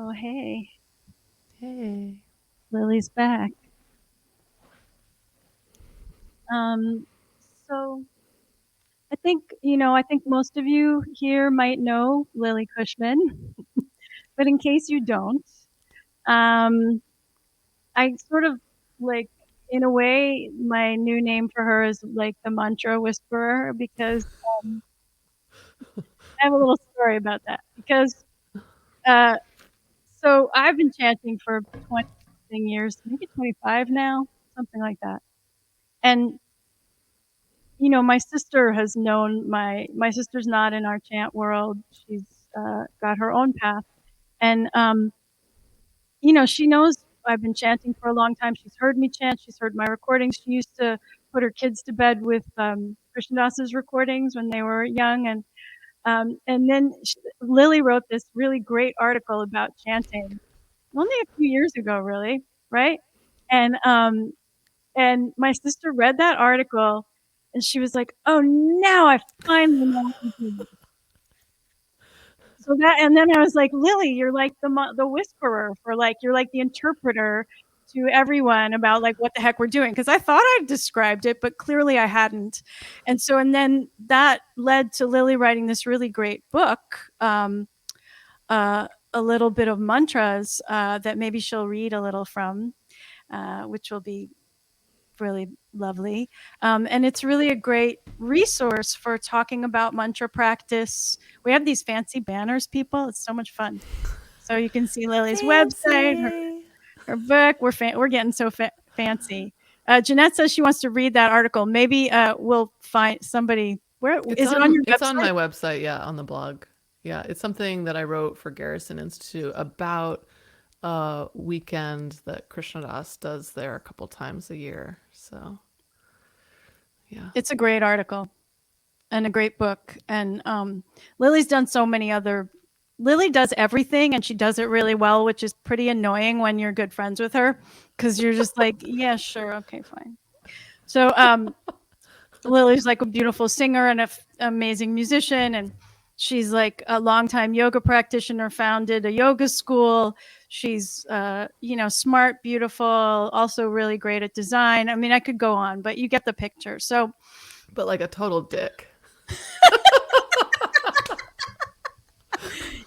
Oh, hey, Hey. Lily's back. Um, so I think most of you here might know Lily Cushman, but in case you don't, um, I sort of like, in a way, my new name for her is like the mantra whisperer because um, I have a little story about that. Because uh, so I've been chanting for 20 something years, maybe 25 now, something like that. And my sister has known my sister's not in our chant world. She's got her own path, and she knows I've been chanting for a long time. She's heard me chant. She's heard my recordings. She used to put her kids to bed with Krishnadasa's recordings when they were young, and then Lily wrote this really great article about chanting only a few years ago, really, right? And my sister read that article and she was like, "Oh, now I finally know what to do." So that, and then I was like, "Lily, you're like the whisperer for like, you're like the interpreter to everyone about like what the heck we're doing." Because I thought I described it, but clearly I hadn't. And then that led to Lily writing this really great book, a little bit of mantras that maybe she'll read a little from, which will be really lovely. And it's really a great resource for talking about mantra practice. We have these fancy banners, people. It's so much fun. So you can see Lily's website, Fancy. her book. We're getting so fancy. Jeanette says she wants to read that article. Maybe we'll find somebody. Where is it on your It's on website? my website, yeah, on the blog. Yeah, it's something that I wrote for Garrison Institute about a weekend that Krishnadas does there a couple times a year. So, yeah. It's a great article and a great book. And Lily's done so many other. Lily does everything, and she does it really well, which is pretty annoying when you're good friends with her, because you're just like, yeah, sure, okay, fine. So Lily's like a beautiful singer and an amazing musician, and she's like a longtime yoga practitioner. Founded a yoga school. She's smart, beautiful, also really great at design. I mean, I could go on, but you get the picture. So But like a total dick.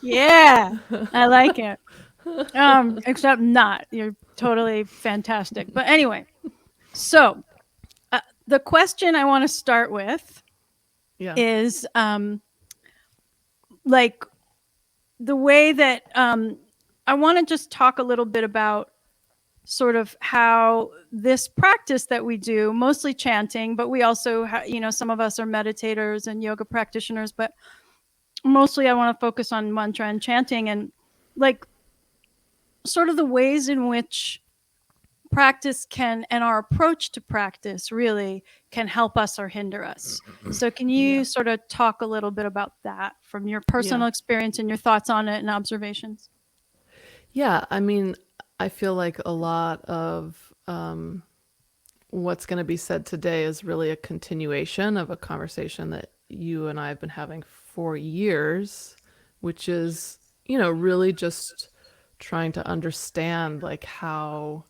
yeah, I like it. Except not. You're totally fantastic. But anyway, so the question I want to start with Yeah. is like the way that I want to just talk a little bit about sort of how this practice that we do, mostly chanting, but we also, some of us are meditators and yoga practitioners, but mostly I want to focus on mantra and chanting, and like sort of the ways in which practice can, and our approach to practice really can help us or hinder us. So can you sort of talk a little bit about that from your personal Yeah. experience and your thoughts on it and observations? Yeah. I mean, I feel like a lot of what's going to be said today is really a continuation of a conversation that you and I have been having for years, which is, really just trying to understand like how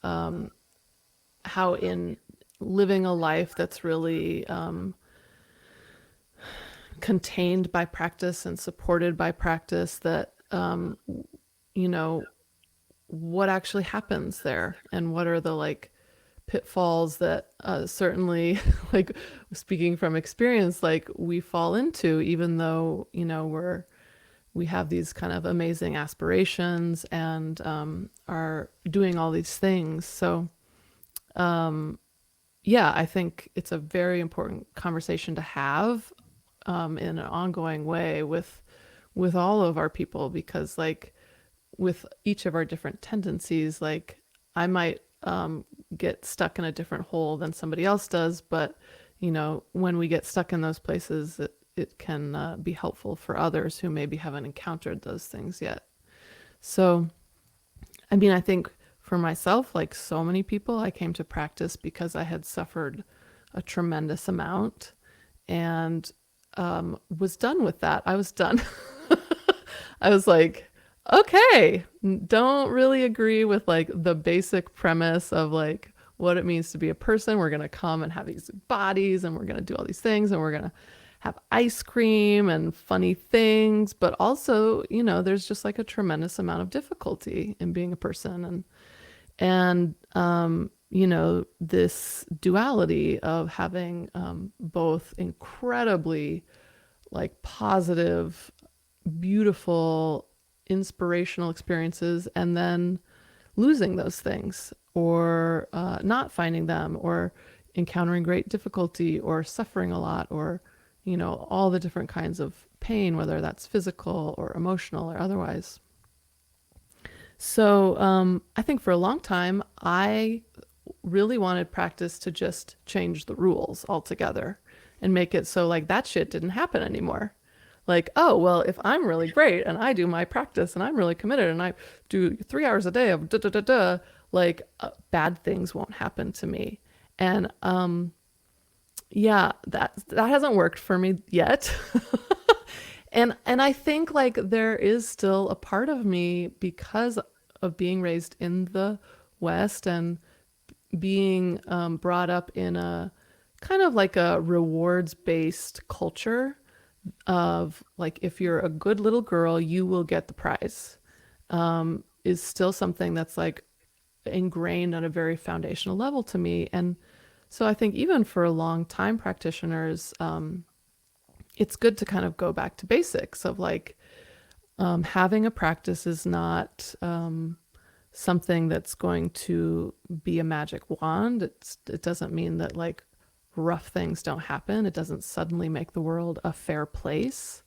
in living a life that's really contained by practice and supported by practice, that you know what actually happens there, and what are the like pitfalls that certainly like, speaking from experience, like we fall into, even though we have these kind of amazing aspirations and are doing all these things. So yeah, I think it's a very important conversation to have in an ongoing way with all of our people, because like with each of our different tendencies, like I might get stuck in a different hole than somebody else does, but when we get stuck in those places, it can be helpful for others who maybe haven't encountered those things yet. So I mean, I think for myself, like so many people, I came to practice because I had suffered a tremendous amount and was done with that. I was done. I was like, Okay, don't really agree with like the basic premise of like what it means to be a person. We're going to come and have these bodies and we're going to do all these things and we're going to have ice cream and funny things, but also, you know, there's just like a tremendous amount of difficulty in being a person, and you know, this duality of having both incredibly like positive, beautiful, inspirational experiences and then losing those things or not finding them or encountering great difficulty or suffering a lot or, you know, all the different kinds of pain, whether that's physical or emotional or otherwise. So I think for a long time, I really wanted practice to just change the rules altogether and make it so like that shit didn't happen anymore. Like, oh, well, if I'm really great and I do my practice and I'm really committed and I do 3 hours a day of da da da da, like bad things won't happen to me. And yeah, that hasn't worked for me yet. And I think like there is still a part of me because of being raised in the West and being brought up in a kind of like a rewards based culture of like if you're a good little girl you will get the prize, is still something that's like ingrained on a very foundational level to me. And so I think even for long time practitioners, it's good to kind of go back to basics of like having a practice is not something that's going to be a magic wand. It doesn't mean that like rough things don't happen. It doesn't suddenly make the world a fair place.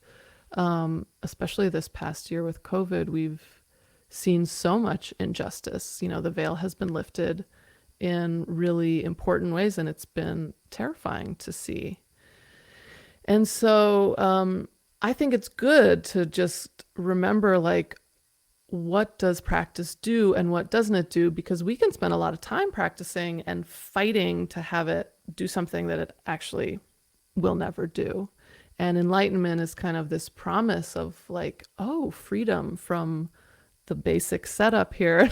Especially this past year with COVID, we've seen so much injustice. You know, the veil has been lifted in really important ways, and it's been terrifying to see. And so I think it's good to just remember like what does practice do and what doesn't it do, because we can spend a lot of time practicing and fighting to have it do something that it actually will never do. And enlightenment is kind of this promise of like, oh, freedom from the basic setup here.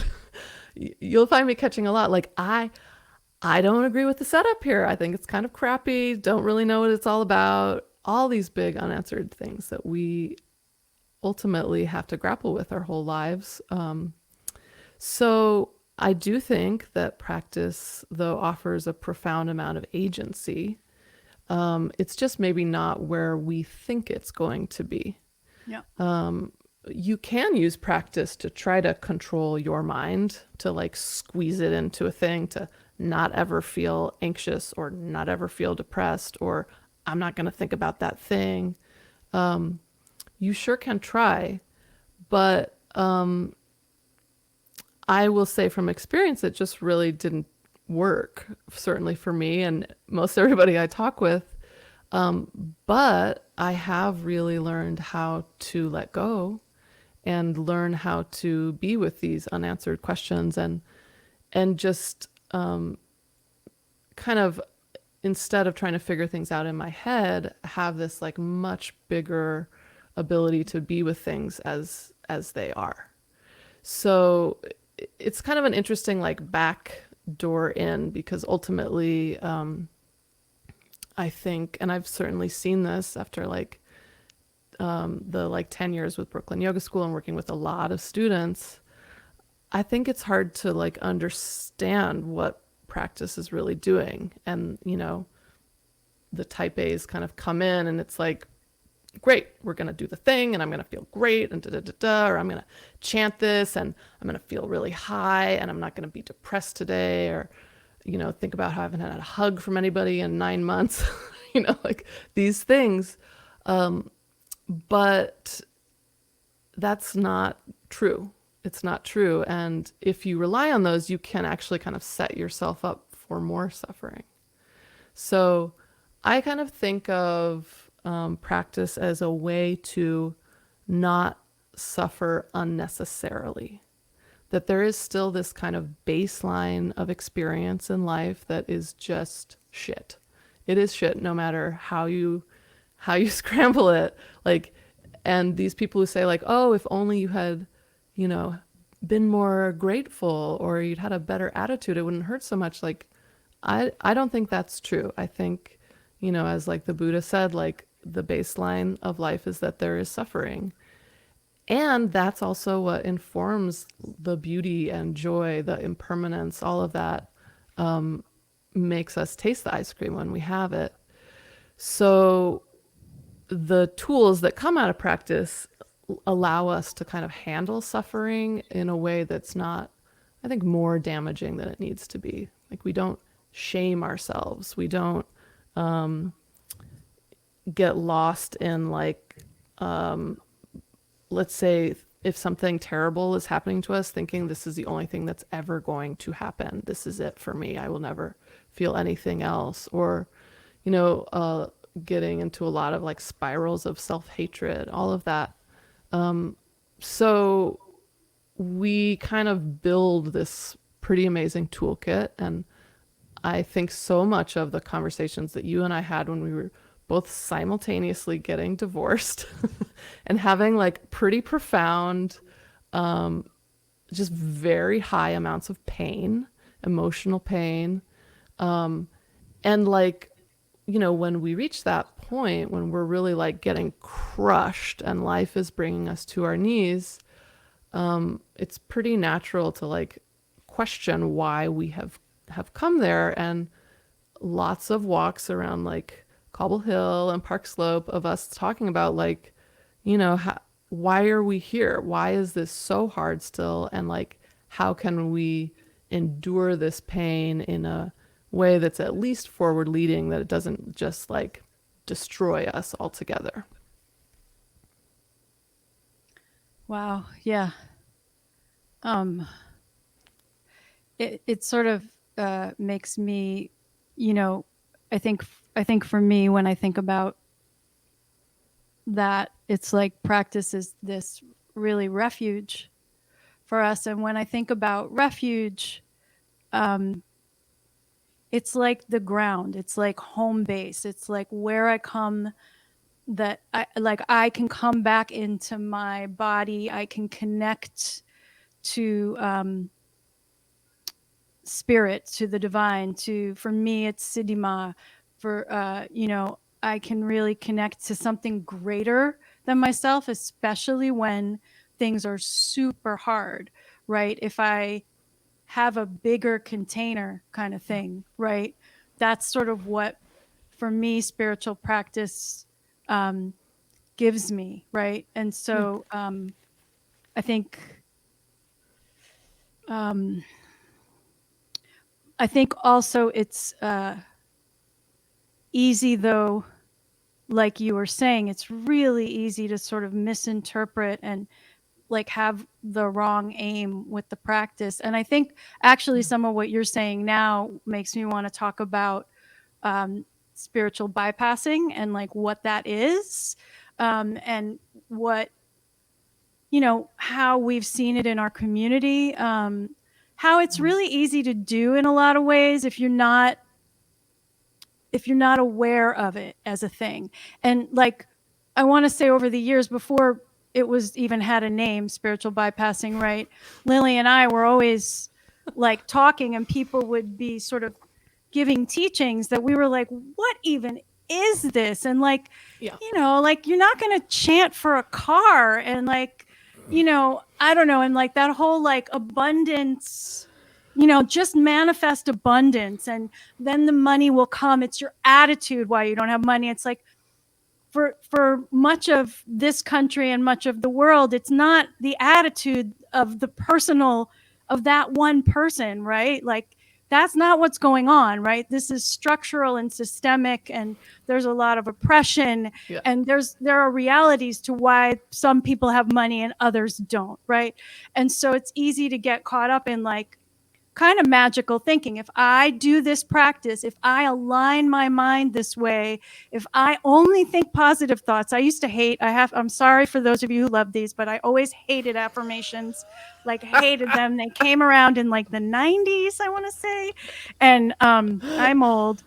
You'll find me catching a lot like I don't agree with the setup here. I think it's kind of crappy. Don't really know what it's all about. All these big unanswered things that we ultimately have to grapple with our whole lives. So I do think that practice, though, offers a profound amount of agency. It's just maybe not where we think it's going to be. Yeah. You can use practice to try to control your mind, to like squeeze it into a thing, to not ever feel anxious or not ever feel depressed or I'm not going to think about that thing. You sure can try, but I will say from experience, it just really didn't work, certainly for me and most everybody I talk with. But I have really learned how to let go and learn how to be with these unanswered questions and just kind of, instead of trying to figure things out in my head, have this like much bigger ability to be with things as they are. So it's kind of an interesting like back door in, because ultimately I think, and I've certainly seen this after like the like 10 years with Brooklyn Yoga School and working with a lot of students, I think it's hard to like understand what practice is really doing. And, you know, the type A's kind of come in and it's like, great, we're going to do the thing and I'm going to feel great and da da da da, or I'm going to chant this and I'm going to feel really high and I'm not going to be depressed today, or, you know, think about how I haven't had a hug from anybody in 9 months, you know, like these things. But that's not true. It's not true. And if you rely on those, you can actually kind of set yourself up for more suffering. So I kind of think of practice as a way to not suffer unnecessarily. That there is still this kind of baseline of experience in life that is just shit. It is shit no matter how you scramble it. Like, and these people who say like, oh, if only you had you know, been more grateful or you'd had a better attitude, it wouldn't hurt so much. Like, I don't think that's true. I think, as like the Buddha said, like the baseline of life is that there is suffering. And that's also what informs the beauty and joy, the impermanence, all of that makes us taste the ice cream when we have it. So the tools that come out of practice allow us to kind of handle suffering in a way that's not, I think, more damaging than it needs to be. Like, we don't shame ourselves. We don't get lost in, like, let's say if something terrible is happening to us, thinking this is the only thing that's ever going to happen. This is it for me. I will never feel anything else. Or, getting into a lot of like spirals of self-hatred, all of that. So we kind of build this pretty amazing toolkit. And I think so much of the conversations that you and I had when we were both simultaneously getting divorced and having like pretty profound, just very high amounts of pain, emotional pain. And like, when we reach that point, when we're really like getting crushed and life is bringing us to our knees, it's pretty natural to like question why we have come there. And lots of walks around like Cobble Hill and Park Slope of us talking about like, why are we here? Why is this so hard still? And like, how can we endure this pain in a way that's at least forward leading, that it doesn't just like destroy us altogether? Wow. Yeah. Um, it sort of makes me, you know, I think for me, when I think about that, it's like practice is this really refuge for us. And when I think about refuge, um, it's like the ground. It's like home base. It's like where I come, that I can come back into my body. I can connect to spirit, to the divine, to, for me it's Siddhima. For I can really connect to something greater than myself, especially when things are super hard, right? If I have a bigger container kind of thing, right? That's sort of what, for me, spiritual practice um, gives me, right? And Yeah. so I think um, I think also it's easy, though, like you were saying, it's really easy to sort of misinterpret and like have the wrong aim with the practice. And I think actually some of what you're saying now makes me want to talk about spiritual bypassing and like what that is, and what, how we've seen it in our community, how it's really easy to do in a lot of ways if you're not aware of it as a thing. And like, I want to say, over the years, before it was even had a name, spiritual bypassing, right? Lily and I were always like talking, and people would be sort of giving teachings that we were like, what even is this? And like, Yeah. like, you're not going to chant for a car. And like, I don't know. And like that whole like abundance, just manifest abundance, and then the money will come. It's your attitude why you don't have money. It's like, for much of this country and much of the world, it's not the attitude of the personal, of that one person, right? Like, that's not what's going on, right? This is structural and systemic, and there's a lot of oppression, Yeah. and there are realities to why some people have money and others don't, right? And so it's easy to get caught up in like kind of magical thinking. If I do this practice, if I align my mind this way, if I only think positive thoughts. I used to hate, I'm sorry for those of you who love these, but I always hated affirmations, like hated them. They came around in like the 90s, I want to say. And I'm old.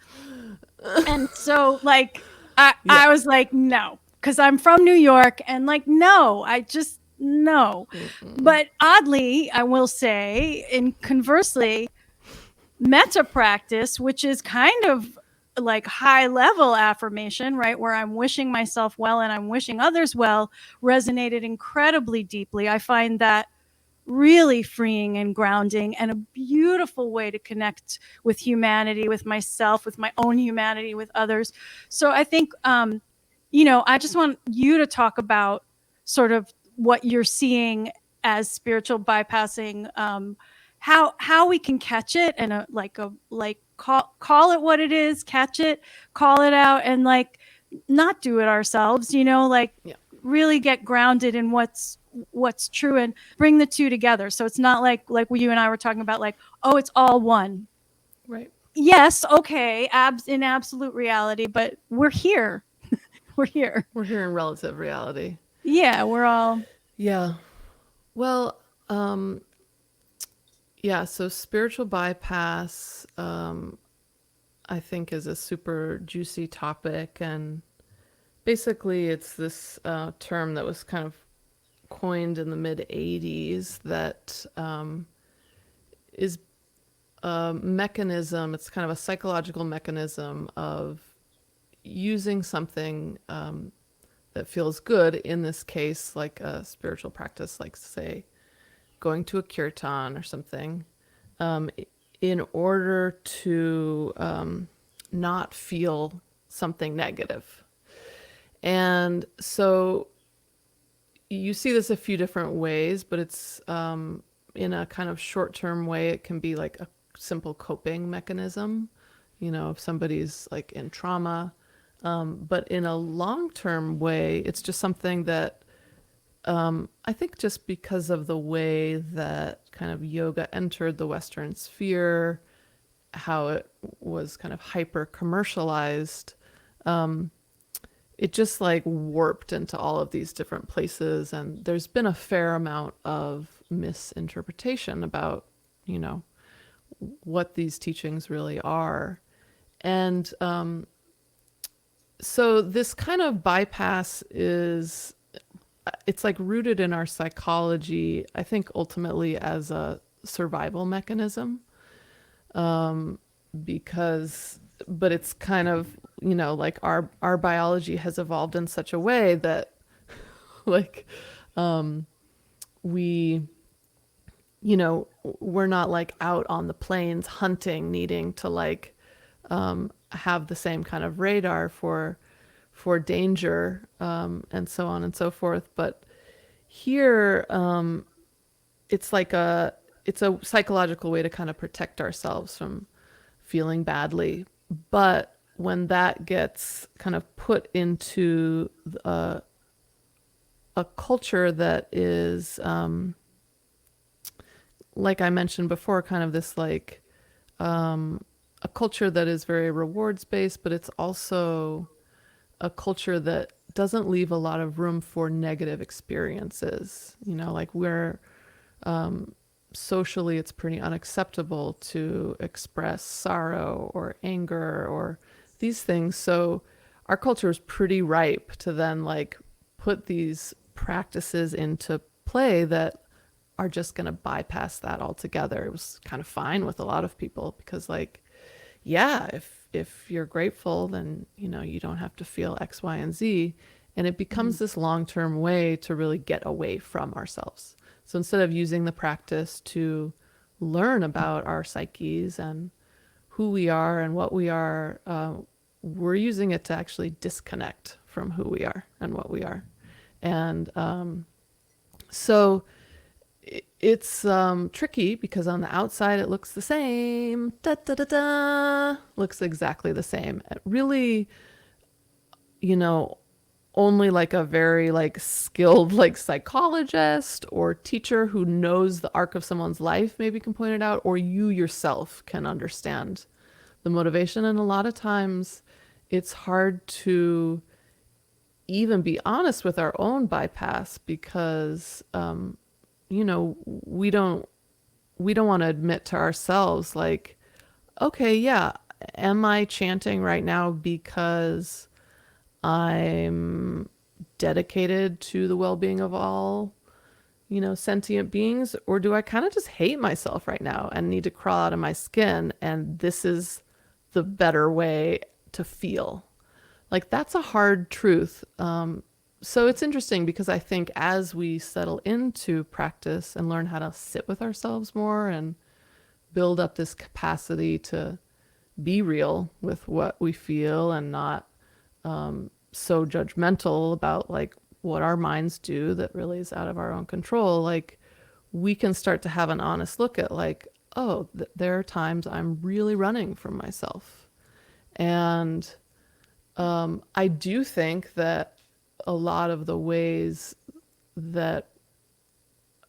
And so like, Yeah. I was like, no, because I'm from New York, and like, no, I just, No. Mm-mm. But oddly, I will say, and conversely, metta practice, which is kind of like high level affirmation, right? Where I'm wishing myself well and I'm wishing others well, resonated incredibly deeply. I find that really freeing and grounding and a beautiful way to connect with humanity, with myself, with my own humanity, with others. So I think, I just want you to talk about sort of what you're seeing as spiritual bypassing, how we can catch it and call it what it is, catch it, call it out, and like not do it ourselves, like Yeah. really get grounded in what's true and bring the two together. So it's not like what you and I were talking about, like, oh, it's all one. Right. Yes, okay, in absolute reality, but we're here. We're here. We're here in relative reality. Yeah, we're all. Yeah. Well, yeah, so spiritual bypass, I think, is a super juicy topic. And basically, it's this term that was kind of coined in the mid 80s that is a mechanism, it's kind of a psychological mechanism of using something that feels good, in this case, like a spiritual practice, like, say, going to a kirtan or something, um, in order to not feel something negative. And so you see this a few different ways, but it's in a kind of short term way, it can be like a simple coping mechanism, if somebody's like in trauma. But in a long term way, it's just something that I think, just because of the way that kind of yoga entered the Western sphere, how it was kind of hyper commercialized, it just like warped into all of these different places. And there's been a fair amount of misinterpretation about, what these teachings really are. And so this kind of bypass it's like rooted in our psychology, I think, ultimately as a survival mechanism. Because, but it's kind of, like our biology has evolved in such a way that like we, we're not like out on the plains hunting, needing to like have the same kind of radar for danger, and so on and so forth. But here, it's like it's a psychological way to kind of protect ourselves from feeling badly. But when that gets kind of put into a culture that is, like I mentioned before, kind of this like a culture that is very rewards based, but it's also a culture that doesn't leave a lot of room for negative experiences. Like we're socially, it's pretty unacceptable to express sorrow or anger or these things. So our culture is pretty ripe to then like put these practices into play that are just going to bypass that altogether. It was kind of fine with a lot of people because, like, yeah, if you're grateful, then you don't have to feel X, Y, and Z. And it becomes this long-term way to really get away from ourselves. So instead of using the practice to learn about our psyches and who we are and what we are, we're using it to actually disconnect from who we are and what we are. And so it's tricky because on the outside it looks the same. Da, da, da, da. Looks exactly the same. It really, only like a very like skilled like psychologist or teacher who knows the arc of someone's life maybe can point it out, or you yourself can understand the motivation. And a lot of times it's hard to even be honest with our own bypass because we don't want to admit to ourselves like, okay, yeah, am I chanting right now because I'm dedicated to the well-being of all? sentient beings, or do I kind of just hate myself right now and need to crawl out of my skin? And this is the better way to feel. Like, that's a hard truth. So it's interesting because I think as we settle into practice and learn how to sit with ourselves more and build up this capacity to be real with what we feel and not so judgmental about like what our minds do that really is out of our own control, like we can start to have an honest look at like, oh, there are times I'm really running from myself. And I do think that a lot of the ways that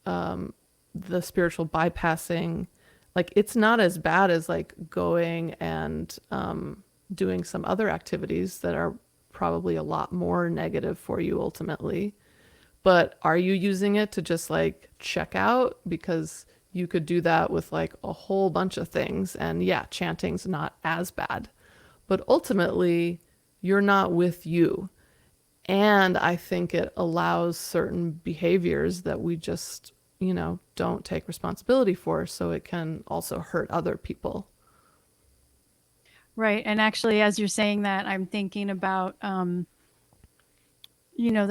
the spiritual bypassing, like it's not as bad as like going and doing some other activities that are probably a lot more negative for you ultimately. But are you using it to just like check out? Because you could do that with like a whole bunch of things. And yeah, chanting's not as bad. But ultimately, you're not with you. And I think it allows certain behaviors that we just, don't take responsibility for. So it can also hurt other people. Right. And actually, as you're saying that, I'm thinking about, that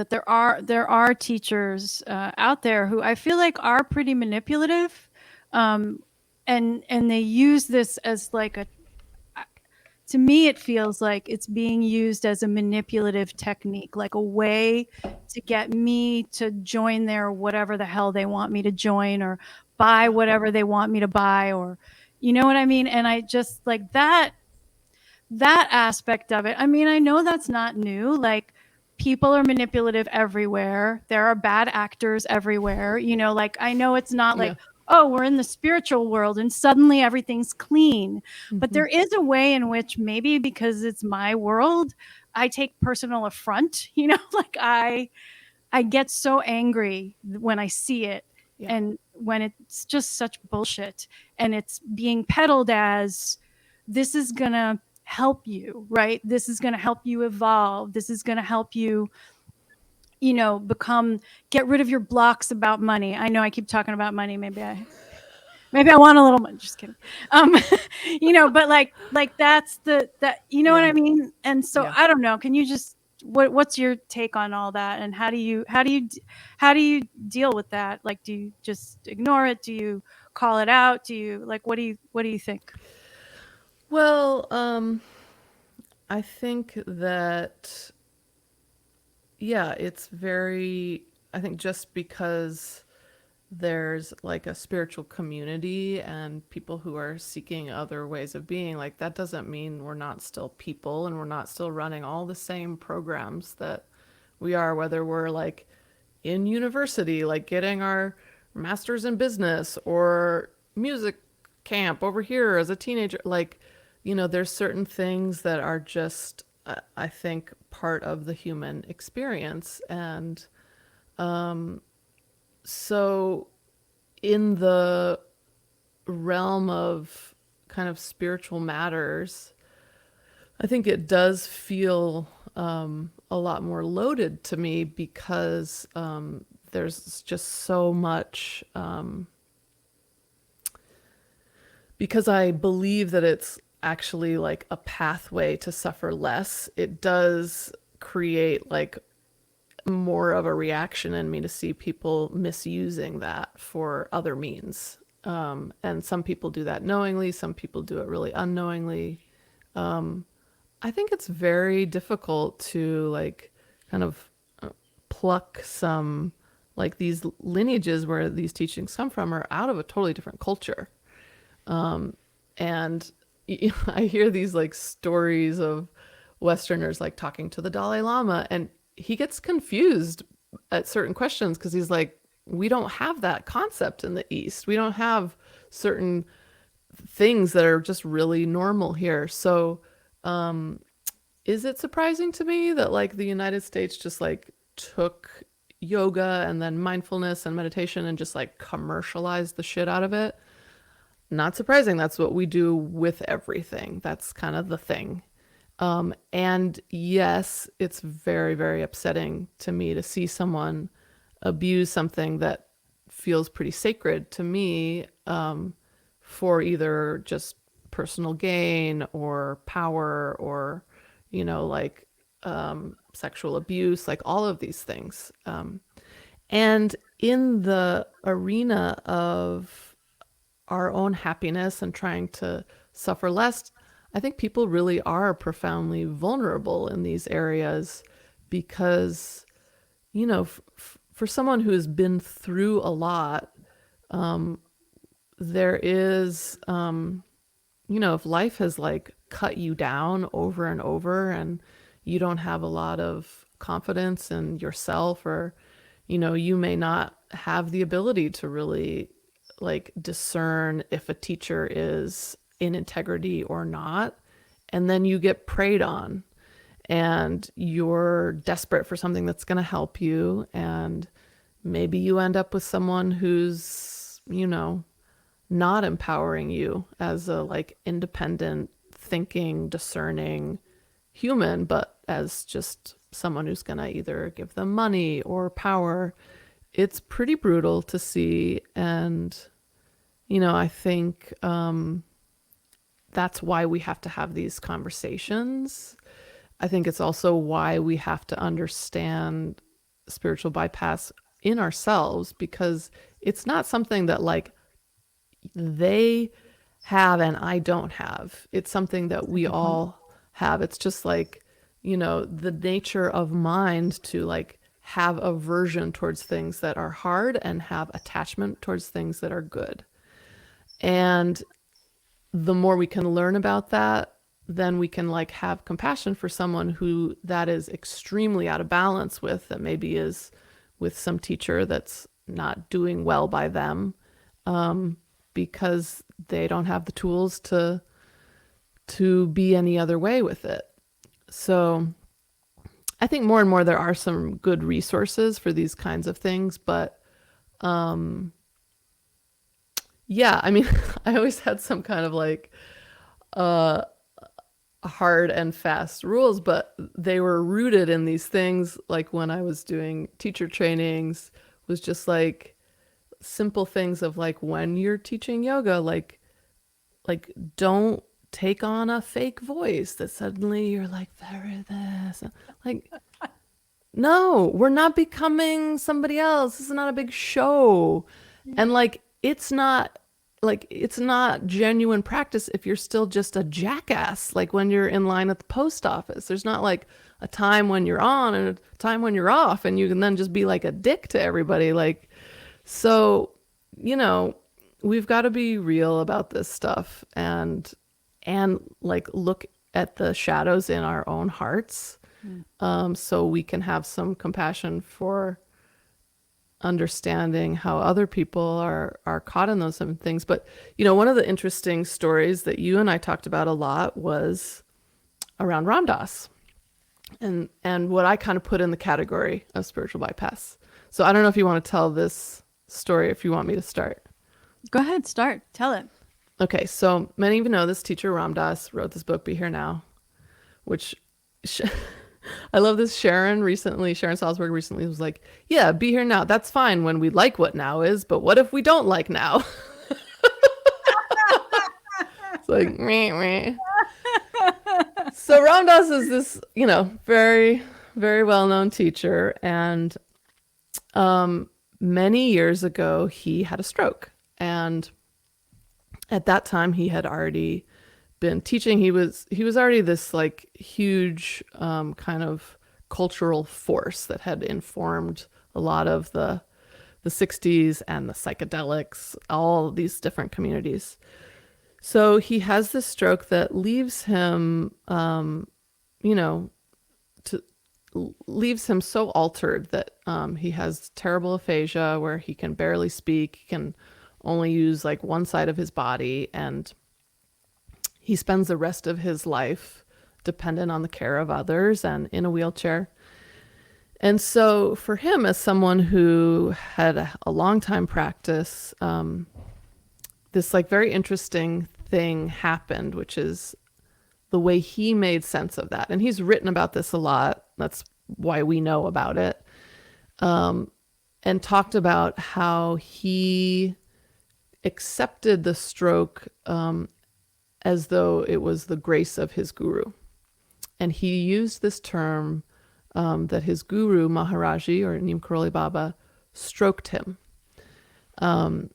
there are teachers out there who I feel like are pretty manipulative, um, and they use this as like to me, it feels like it's being used as a manipulative technique, like a way to get me to join their whatever the hell they want me to join or buy whatever they want me to buy, or you know what I mean? And I just like that aspect of it. I mean, I know that's not new. Like people are manipulative everywhere. There are bad actors everywhere. Like I know it's not Yeah. like, oh, we're in the spiritual world and suddenly everything's clean. But Mm-hmm. there is a way in which maybe because it's my world, I take personal affront, like I get so angry when I see it Yeah. and when it's just such bullshit and it's being peddled as this is going to help you, right? This is going to help you evolve. This is going to help you, become get rid of your blocks about money. I know I keep talking about money. Maybe I want a little money. Just kidding. Um, but like that's that you know what Yeah. I mean? And so Yeah. I don't know. Can you just what's your take on all that? And how do you deal with that? Like, do you just ignore it? Do you call it out? Do you like what do you think? Well, I think that, yeah, it's very, I think just because there's like a spiritual community and people who are seeking other ways of being, like that doesn't mean we're not still people and we're not still running all the same programs that we are, whether we're like in university, like getting our master's in business or music camp over here as a teenager. Like, there's certain things that are just, I think, part of the human experience. And so, in the realm of kind of spiritual matters, I think it does feel a lot more loaded to me because there's just so much. Because I believe that it's actually like a pathway to suffer less, it does create like more of a reaction in me to see people misusing that for other means. And some people do that knowingly, some people do it really unknowingly. I think it's very difficult to like kind of pluck some, like these lineages where these teachings come from are out of a totally different culture. And I hear these like stories of Westerners like talking to the Dalai Lama, and he gets confused at certain questions because he's like, we don't have that concept in the East. We don't have certain things that are just really normal here. So, is it surprising to me that like the United States just like took yoga and then mindfulness and meditation and just like commercialized the shit out of it? Not surprising. That's what we do with everything. That's kind of the thing. And yes, it's very, very upsetting to me to see someone abuse something that feels pretty sacred to me, for either just personal gain or power or, like sexual abuse, like all of these things. And in the arena of our own happiness and trying to suffer less, I think people really are profoundly vulnerable in these areas because, for someone who's been through a lot, there is, if life has like cut you down over and over and you don't have a lot of confidence in yourself, or, you may not have the ability to really like discern if a teacher is in integrity or not. And then you get preyed on and you're desperate for something that's going to help you. And maybe you end up with someone who's, not empowering you as a like independent thinking, discerning human, but as just someone who's going to either give them money or power. It's pretty brutal to see. And, I think that's why we have to have these conversations. I think it's also why we have to understand spiritual bypass in ourselves, because it's not something that like they have and I don't have. It's something that we all have. It's just like, the nature of mind to like have aversion towards things that are hard and have attachment towards things that are good. And the more we can learn about that, then we can like have compassion for someone who that is extremely out of balance with, that maybe is with some teacher that's not doing well by them, because they don't have the tools to be any other way with it. So I think more and more there are some good resources for these kinds of things, but yeah, I mean, I always had some kind of like hard and fast rules, but they were rooted in these things. Like when I was doing teacher trainings, was just like simple things of like, when you're teaching yoga, like don't take on a fake voice that suddenly you're like, very this, like, no, we're not becoming somebody else. This is not a big show. And like, it's not genuine practice if you're still just a jackass, like when you're in line at the post office. There's not like a time when you're on and a time when you're off and you can then just be like a dick to everybody. Like, so, we've got to be real about this stuff and like look at the shadows in our own hearts, so we can have some compassion for understanding how other people are caught in those same things. But, one of the interesting stories that you and I talked about a lot was around Ram Dass and what I kind of put in the category of spiritual bypass. So I don't know if you want to tell this story, if you want me to start. Go ahead, start. Tell it. Okay, so many of you know this teacher, Ram Dass, wrote this book, Be Here Now, which I love this. Sharon Salzberg recently was like, yeah, be here now. That's fine when we like what now is, but what if we don't like now? It's like, meh, meh. So Ram Dass is this, very, very well-known teacher. And many years ago, he had a stroke. And at that time, he had already been teaching. He was already this like huge kind of cultural force that had informed a lot of the 60s and the psychedelics, all these different communities. So he has this stroke that leaves him, leaves him so altered that he has terrible aphasia where he can barely speak, he can only use like one side of his body, and he spends the rest of his life dependent on the care of others and in a wheelchair. And so for him, as someone who had a long time practice, this like very interesting thing happened, which is the way he made sense of that. And he's written about this a lot. That's why we know about it. and talked about how he accepted the stroke as though it was the grace of his guru. And he used this term that his guru, Maharaji or Neem Karoli Baba, stroked him. And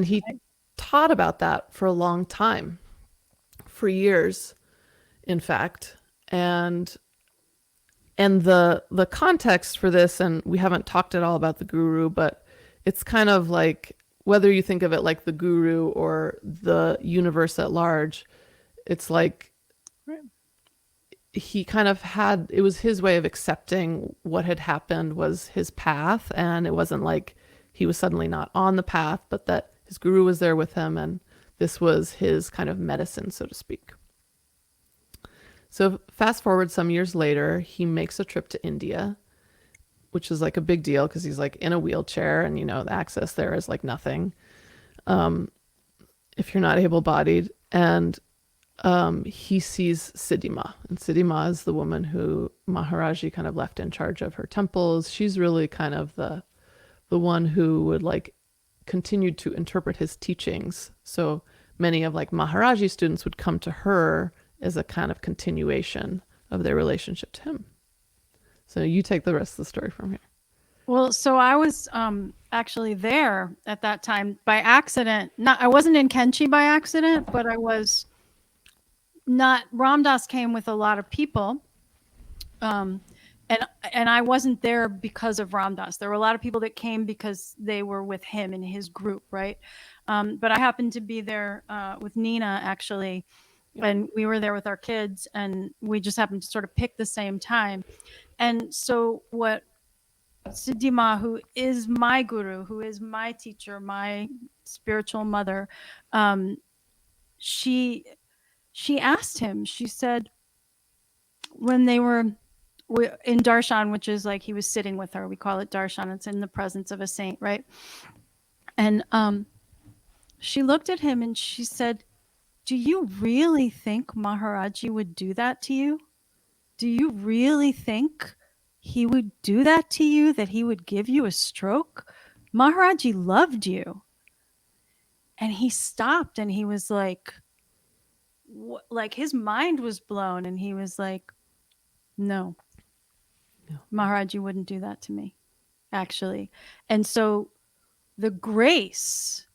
he taught about that for a long time, for years, in fact. And the context for this, and we haven't talked at all about the guru, but it's kind of like, whether you think of it like the guru or the universe at large, it's like he kind of had, it was his way of accepting what had happened was his path. And it wasn't like he was suddenly not on the path, but that his guru was there with him, and this was his kind of medicine, so to speak. So fast forward some years later, he makes a trip to India, which is like a big deal because he's like in a wheelchair, and the access there is like nothing if you're not able-bodied. And he sees Siddhima, and Siddhima is the woman who Maharaji kind of left in charge of her temples. She's really kind of the one who would like continue to interpret his teachings. So many of like Maharaji's students would come to her as a kind of continuation of their relationship to him. So you take the rest of the story from here. Well, so I was actually there at that time by accident. Not, I wasn't in Kenchi by accident, but I was not. Ram Dass came with a lot of people, and I wasn't there because of Ram Dass. There were a lot of people that came because they were with him in his group, right? But I happened to be there with Nina actually, and we were there with our kids, and we just happened to sort of pick the same time. And so what Siddhima, who is my guru, who is my teacher, my spiritual mother, she asked him, she said, when they were in darshan, which is like he was sitting with her, we call it darshan, it's in the presence of a saint, right? And she looked at him and she said, do you really think Maharaji would do that to you? Do you really think he would do that to you, that he would give you a stroke? Maharaji loved you. And he stopped and he was like his mind was blown, and he was like, no, Maharaji wouldn't do that to me, actually. And so the grace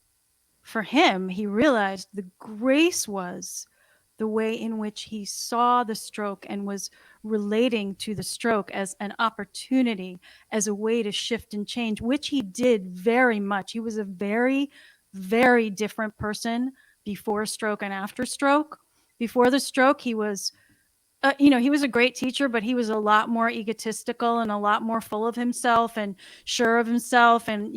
for him, he realized the grace was the way in which he saw the stroke and was relating to the stroke as an opportunity, as a way to shift and change, which he did very much. He was a very, very different person before stroke and after stroke. Before the stroke, he was he was a great teacher, but he was a lot more egotistical and a lot more full of himself and sure of himself, and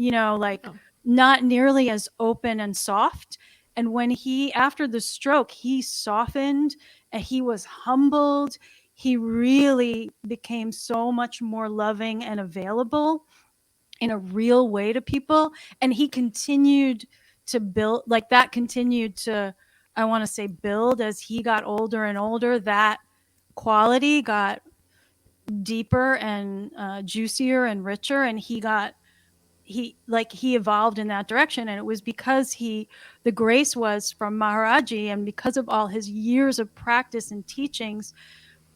not nearly as open and soft. And when after the stroke, he softened and he was humbled. He really became so much more loving and available in a real way to people. And he continued to build, like that continued to, I want to say, build as he got older and older. That quality got deeper and juicier and richer, and he evolved in that direction. And it was because the grace was from Maharaji, and because of all his years of practice and teachings,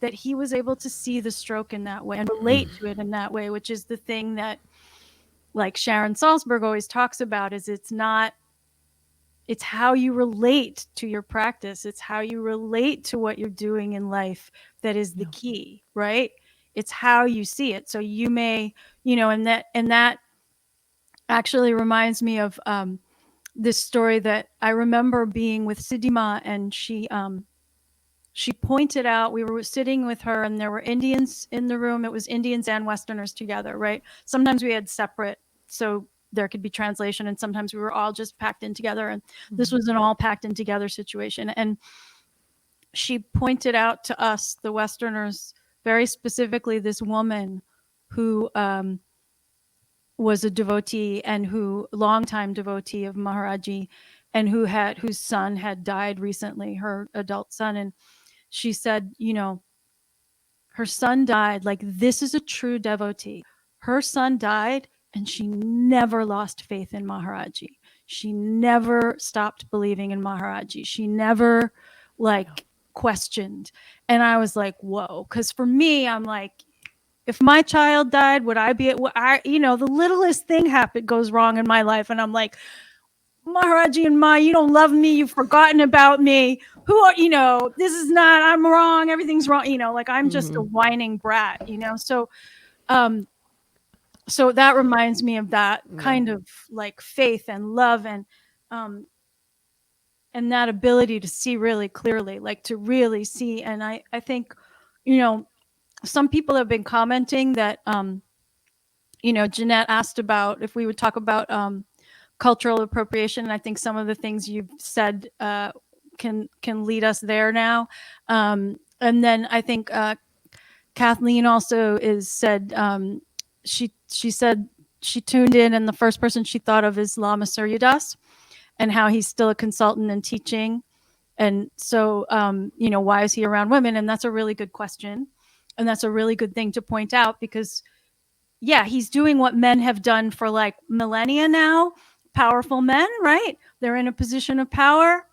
that he was able to see the stroke in that way and relate to it in that way, which is the thing that like Sharon Salzberg always talks about, is it's how you relate to your practice. It's how you relate to what you're doing in life that is the key, right? It's how you see it. So you may, and that actually reminds me of this story that I remember being with Siddhima, and she pointed out, we were sitting with her and there were Indians in the room. It was Indians and Westerners together, right? Sometimes we had separate, so there could be translation, and sometimes we were all just packed in together, and this was an all packed in together situation. And she pointed out to us, the Westerners, very specifically this woman who was a devotee, and longtime devotee of Maharaji, and whose son had died recently, her adult son. And she said, her son died. Like, this is a true devotee. Her son died And she never lost faith in Maharaji. She never stopped believing in Maharaji. She never Yeah. like questioned. And I was like, whoa. Because for me, I'm like, if my child died, would I be at, the littlest thing goes wrong in my life. And I'm like, Maharaji and Ma, you don't love me. You've forgotten about me. Who are, this is not, I'm wrong. Everything's wrong. Like I'm just a Mm-hmm. whining brat, um, so that reminds me of that Yeah. kind of like faith and love um, and that ability to see really clearly, like to really see. And I think, you know, some people have been commenting that, Jeanette asked about if we would talk about cultural appropriation. And I think some of the things you've said can lead us there now. And then I think Kathleen also is said she said she tuned in, and the first person she thought of is Lama Suryadas, and how he's still a consultant and teaching. And so, why is he around women? And that's a really good question, and that's a really good thing to point out because yeah, he's doing what men have done for like millennia now. Powerful men, right? They're in a position of power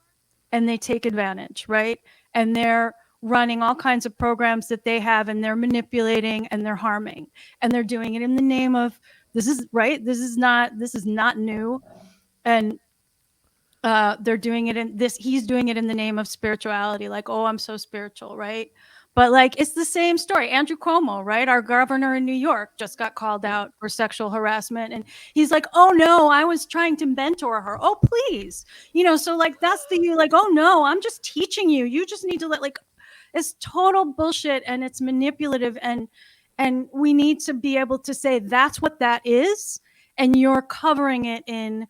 and they take advantage, right? And they're running all kinds of programs that they have and they're manipulating and they're harming. And they're doing it in the name of this is right, this is not new. And they're doing it in this he's doing it in the name of spirituality, like, oh, I'm so spiritual, right? But like it's the same story. Andrew Cuomo, right, our governor in New York, just got called Yeah. out for sexual harassment, and he's like, oh no, I was trying to mentor her. Oh please, so like that's the you like, oh no, I'm just teaching you, you just need to let, like, it's total bullshit and it's manipulative. And we need to be able to say that's what that is, and you're covering it in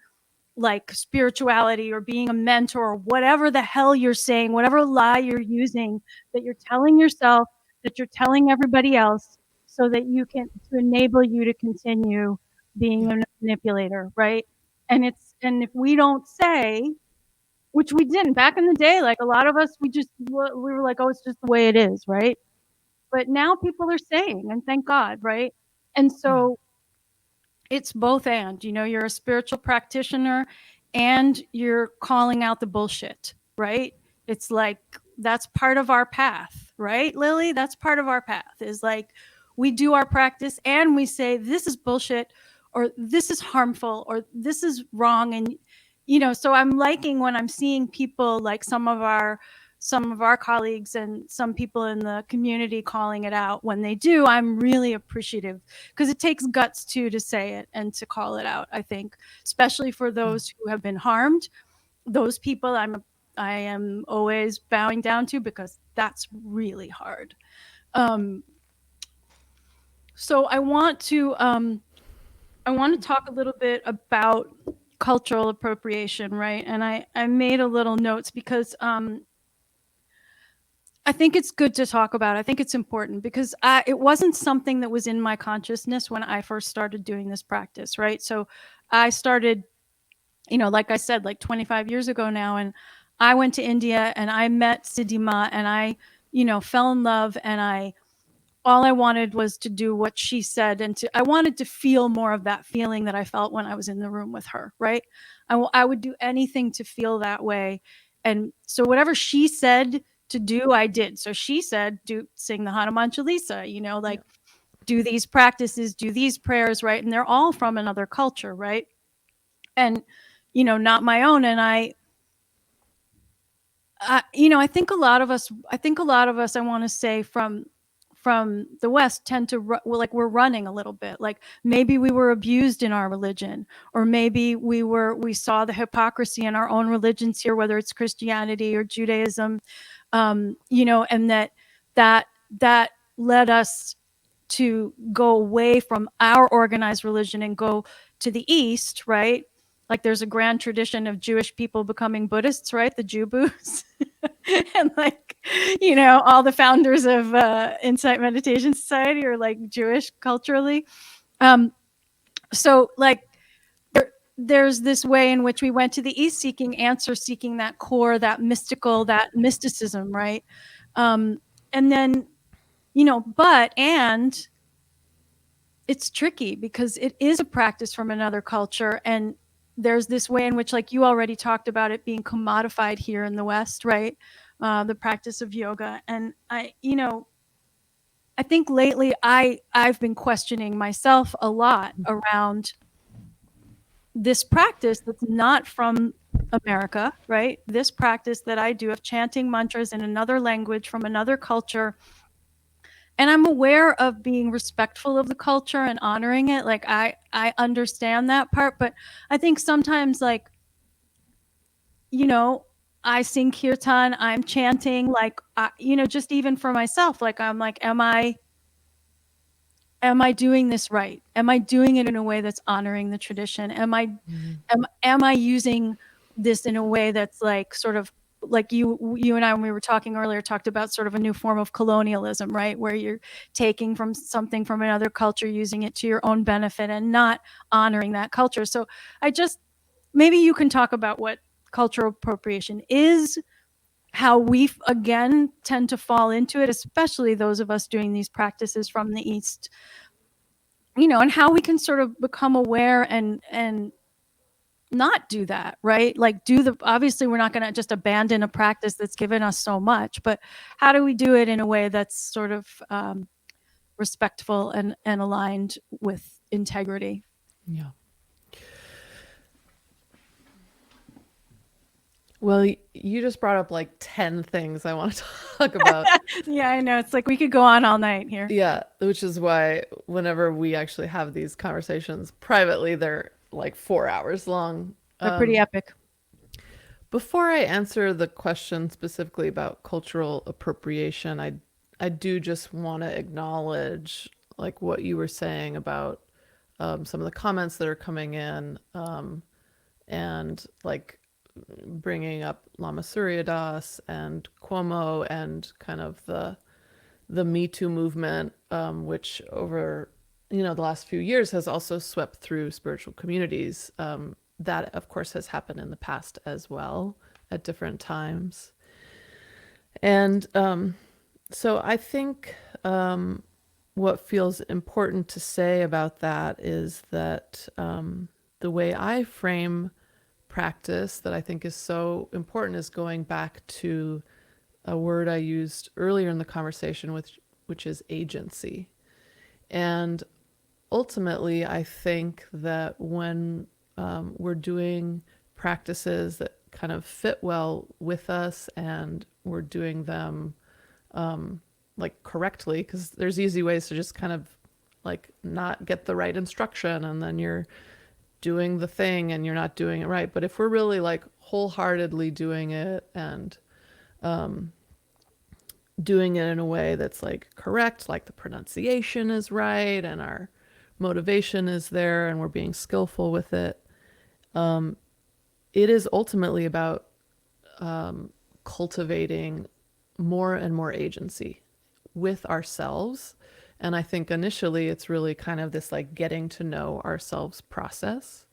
like spirituality or being a mentor or whatever the hell you're saying, whatever lie you're using, that you're telling yourself, that you're telling everybody else, so that you can, to enable you to continue being Yeah. a manipulator, right? And if we don't say, which we didn't back in the day, like a lot of us, we were like, oh, it's just the way it is, right? But now people are saying, and thank God, right? And Yeah. so it's both and, you're a spiritual practitioner and you're calling out the bullshit, right? It's like that's part of our path, right, Lily? That's part of our path, is like we do our practice and we say this is bullshit, or this is harmful, or this is wrong. And so I'm liking when I'm seeing people like some of our colleagues and some people in the community calling it out. When they do, I'm really appreciative, because it takes guts too to say it and to call it out, I think, especially for Yeah. those who have been harmed. Those people I am always bowing down to, because that's really hard. um so I want to talk a little bit about cultural appropriation, right? And I made a little notes because I think it's good to talk about. I think it's important because it wasn't something that was in my consciousness when I first started doing this practice, right? So I started, like I said, like 25 years ago now, and I went to India and I met Siddhima and I, fell in love, and all I wanted was to do what she said, and I wanted to feel more of that feeling that I felt when I was in the room with her, right? I would do anything to feel that way. And so whatever she said to do, I did. So she said, do sing the Hanuman Chalisa, Yeah. like do these practices, do these prayers, right? And they're all from another culture, right? And not my own. And I think a lot of us, I want to say, from the West tend to like we're running a little bit. Like maybe we were abused in our religion, or maybe we saw the hypocrisy in our own religions here, whether it's Christianity or Judaism, and that that led us to go away from our organized religion and go to the East, right? Like there's a grand tradition of Jewish people becoming Buddhists, right? The Jubus. And like, all the founders of Insight Meditation Society are like Jewish culturally. Um, so like there's this way in which we went to the East seeking answer, seeking that core, that mystical, that mysticism, right? And then, but and it's tricky because it is a practice from another culture, and there's this way in which, like you already talked about, it being commodified here in the West, right? The practice of yoga, and I think lately I've been questioning myself a lot around this practice that's not from America, right? This practice that I do of chanting mantras in another language from another culture. And I'm aware of being respectful of the culture and honoring it. Like I understand that part, but I think sometimes, like, you know, I sing kirtan, I'm chanting, like, just even for myself, like, I'm like, am I doing this right? Am I doing it in a way that's honoring the tradition? Am I using this in a way that's like sort of like you and I, when we were talking earlier, talked about sort of a new form of colonialism, right? Where you're taking from something from another culture, using it to your own benefit and not honoring that culture. So I just, maybe you can talk about what cultural appropriation is, how we again tend to fall into it, especially those of us doing these practices from the East, and how we can sort of become aware and not do that, right? Like, obviously we're not going to just abandon a practice that's given us so much, but how do we do it in a way that's sort of respectful and aligned with integrity? Yeah. Well, you just brought up like 10 things I want to talk about. Yeah, I know. It's like we could go on all night here. Yeah, which is why whenever we actually have these conversations privately, they're like 4 hours long. They're pretty epic. Before I answer the question specifically about cultural appropriation, I do just want to acknowledge like what you were saying about some of the comments that are coming in, and like bringing up Lama Surya Das and Cuomo and kind of the Me Too movement, which over the last few years has also swept through spiritual communities. That, of course, has happened in the past as well at different times. And so I think what feels important to say about that is that the way I frame practice that I think is so important is going back to a word I used earlier in the conversation, which is agency. And ultimately, I think that when we're doing practices that kind of fit well with us and we're doing them like correctly, because there's easy ways to just kind of like not get the right instruction and then you're doing the thing and you're not doing it right. But if we're really like wholeheartedly doing it and doing it in a way that's like correct, like the pronunciation is right and our motivation is there and we're being skillful with it, it is ultimately about cultivating more and more agency with ourselves. And I think initially it's really kind of this like getting to know ourselves process,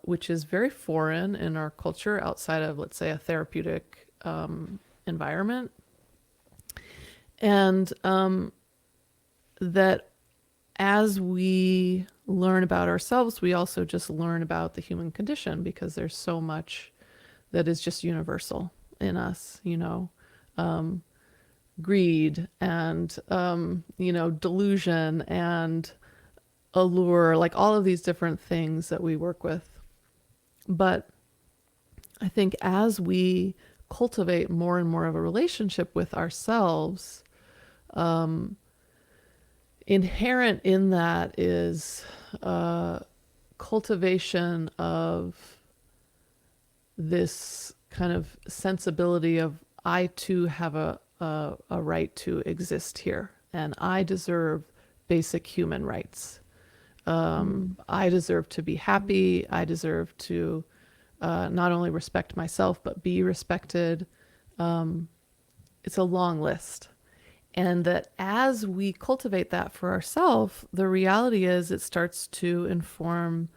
which is very foreign in our culture outside of, let's say, a therapeutic environment. And that as we learn about ourselves, we also just learn about the human condition because there's so much that is just universal in us, greed and, delusion and allure, like all of these different things that we work with. But I think as we cultivate more and more of a relationship with ourselves, inherent in that is cultivation of this kind of sensibility of I too have a right to exist here and I deserve basic human rights. I deserve to be happy. I deserve to not only respect myself, but be respected. It's a long list. And that as we cultivate that for ourselves, the reality is it starts to inform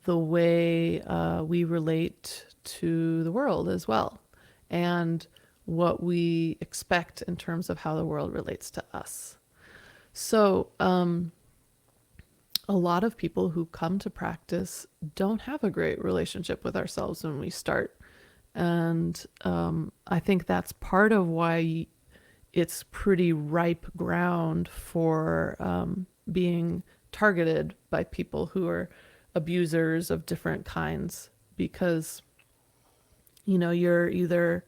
the way we relate to the world as well. And what we expect in terms of how the world relates to us. So a lot of people who come to practice don't have a great relationship with ourselves when we start. And I think that's part of why it's pretty ripe ground for being targeted by people who are abusers of different kinds, because you're either,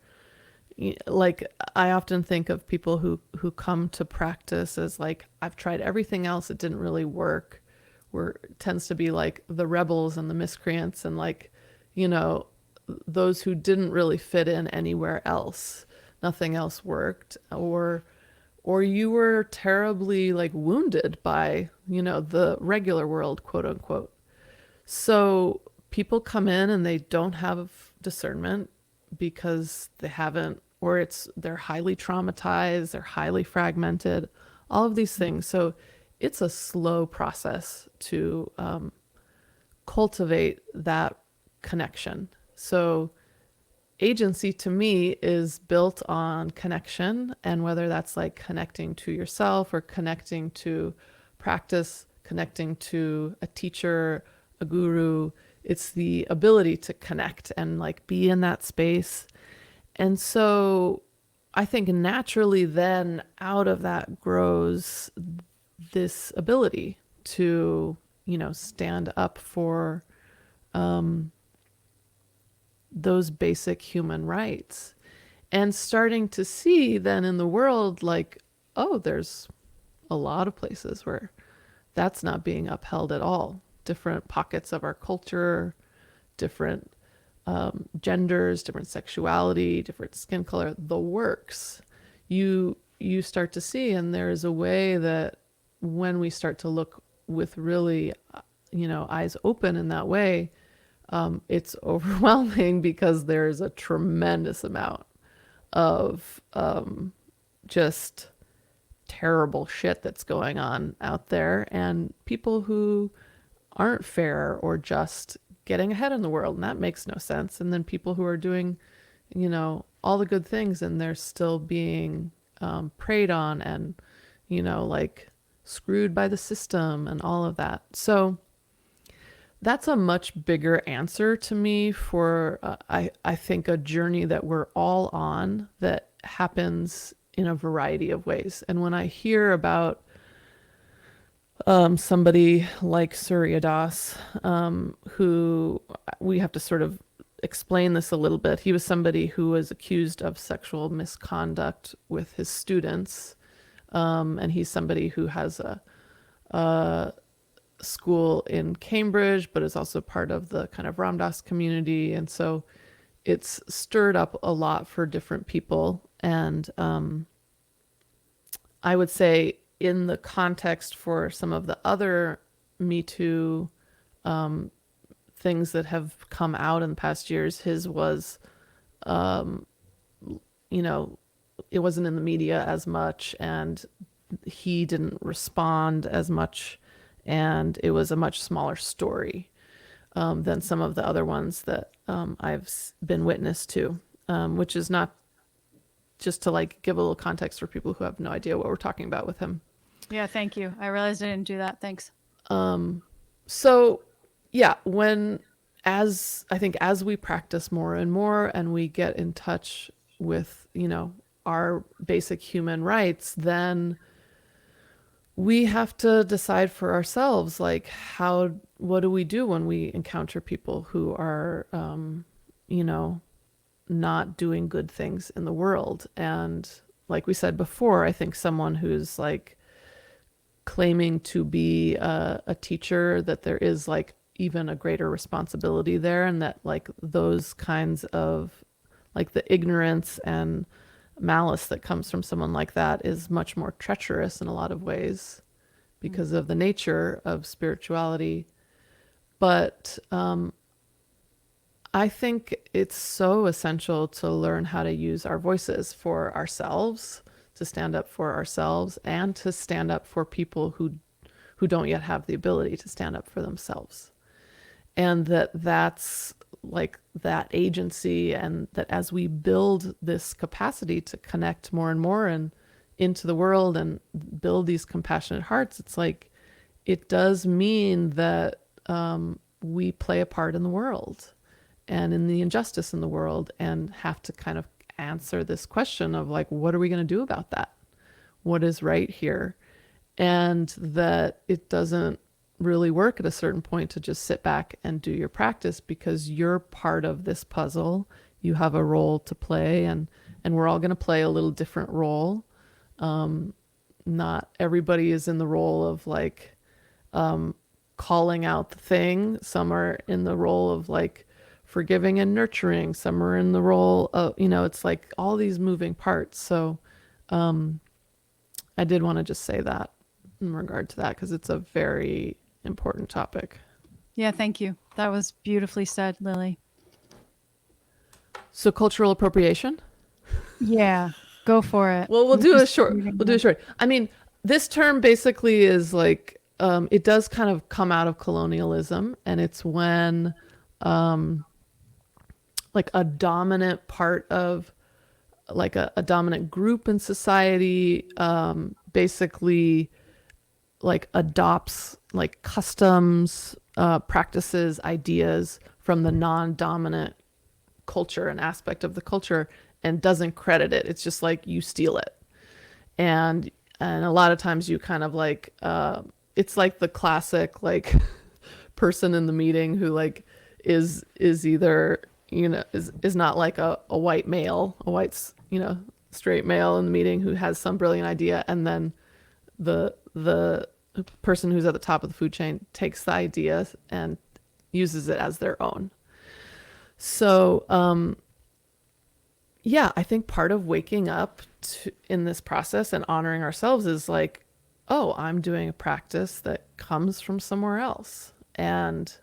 like, I often think of people who come to practice as like, I've tried everything else, it didn't really work, where it tends to be like the rebels and the miscreants, and like, you know those who didn't really fit in anywhere else, nothing else worked, or you were terribly like wounded by the regular world, quote unquote. So people come in and they don't have discernment because they haven't, or they're highly traumatized, they're highly fragmented, all of these things. So it's a slow process to cultivate that connection. So agency to me is built on connection, and whether that's like connecting to yourself or connecting to practice, connecting to a teacher, a guru, it's the ability to connect and like be in that space. And so I think naturally then out of that grows this ability to stand up for those basic human rights, and starting to see then in the world, like, oh, there's a lot of places where that's not being upheld at all. Different pockets of our culture, different genders, different sexuality, different skin color, the works. You start to see, and there's a way that when we start to look with really, eyes open in that way, it's overwhelming because there's a tremendous amount of just terrible shit that's going on out there, and people who aren't fair or just getting ahead in the world, and that makes no sense. And then people who are doing, all the good things, and they're still being preyed on and, like screwed by the system and all of that. So that's a much bigger answer to me for, I think, a journey that we're all on that happens in a variety of ways. And when I hear about somebody like Surya Das, who we have to sort of explain this a little bit. He was somebody who was accused of sexual misconduct with his students, and he's somebody who has a school in Cambridge, but is also part of the kind of Ram Dass community, and so it's stirred up a lot for different people. And I would say in the context for some of the other Me Too things that have come out in the past years, his was, it wasn't in the media as much, and he didn't respond as much, and it was a much smaller story than some of the other ones that I've been witness to, which is not, just to like give a little context for people who have no idea what we're talking about with him. Yeah, thank you. I realized I didn't do that. Thanks. So yeah, I think as we practice more and more and we get in touch with, our basic human rights, then we have to decide for ourselves, like, what do we do when we encounter people who are, not doing good things in the world? And like we said before, I think someone who's like claiming to be a teacher, that there is like even a greater responsibility there, and that like those kinds of like the ignorance and malice that comes from someone like that is much more treacherous in a lot of ways because of the nature of spirituality. But I think it's so essential to learn how to use our voices for ourselves, to stand up for ourselves, and to stand up for people who don't yet have the ability to stand up for themselves. And that's like that agency, and that as we build this capacity to connect more and more and into the world and build these compassionate hearts, it's like it does mean that we play a part in the world and in the injustice in the world, and have to kind of answer this question of like, what are we going to do about that? What is right here? And that it doesn't really work at a certain point to just sit back and do your practice, because you're part of this puzzle. You have a role to play, and we're all going to play a little different role. Not everybody is in the role of like calling out the thing. Some are in the role of like forgiving and nurturing. Some are in the role of, it's like all these moving parts. So I did want to just say that in regard to that, because it's a very important topic. Yeah, thank you. That was beautifully said, Lily. So cultural appropriation. Yeah, go for it. Well, we'll do a short. I mean, this term basically is like, it does kind of come out of colonialism, and it's when like a dominant part of like a dominant group in society basically like adopts like customs, practices, ideas from the non-dominant culture and aspect of the culture, and doesn't credit it. It's just like you steal it. And a lot of times you kind of like it's like the classic like person in the meeting who like is either is not like a white male, a white straight male in the meeting who has some brilliant idea, and then the person who's at the top of the food chain takes the idea and uses it as their own. So yeah, I think part of waking up in this process and honoring ourselves is like, oh, I'm doing a practice that comes from somewhere else, and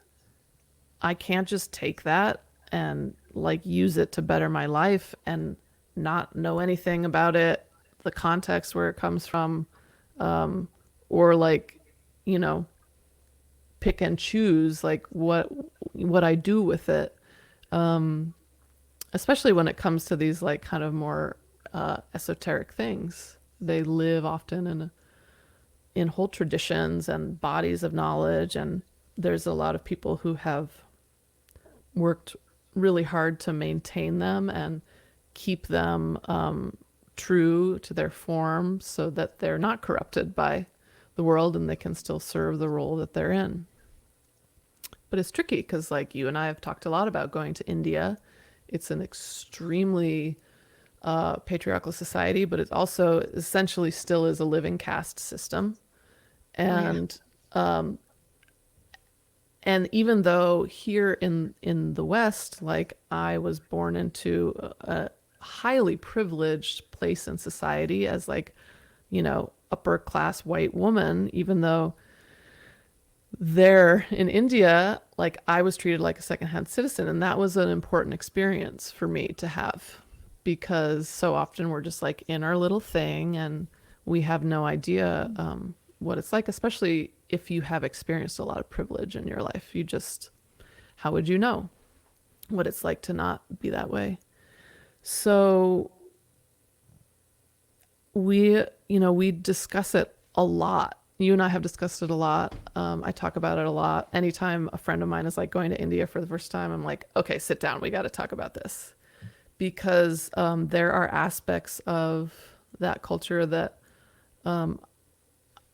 I can't just take that and like use it to better my life and not know anything about it, the context where it comes from, or like, pick and choose like what I do with it. Especially when it comes to these like kind of more esoteric things. They live often in whole traditions and bodies of knowledge, and there's a lot of people who have worked really hard to maintain them and keep them true to their form so that they're not corrupted by the world and they can still serve the role that they're in. But it's tricky because like you and I have talked a lot about going to India. It's an extremely patriarchal society, but it also essentially still is a living caste system. And and even though here in the West, like I was born into a highly privileged place in society as like, upper class white woman, even though there in India, like I was treated like a secondhand citizen. And that was an important experience for me to have, because so often we're just like in our little thing and we have no idea what it's like, especially if you have experienced a lot of privilege in your life. How would you know what it's like to not be that way? So we discuss it a lot. You and I have discussed it a lot. I talk about it a lot. Anytime a friend of mine is like going to India for the first time, I'm like, okay, sit down. We got to talk about this, because there are aspects of that culture that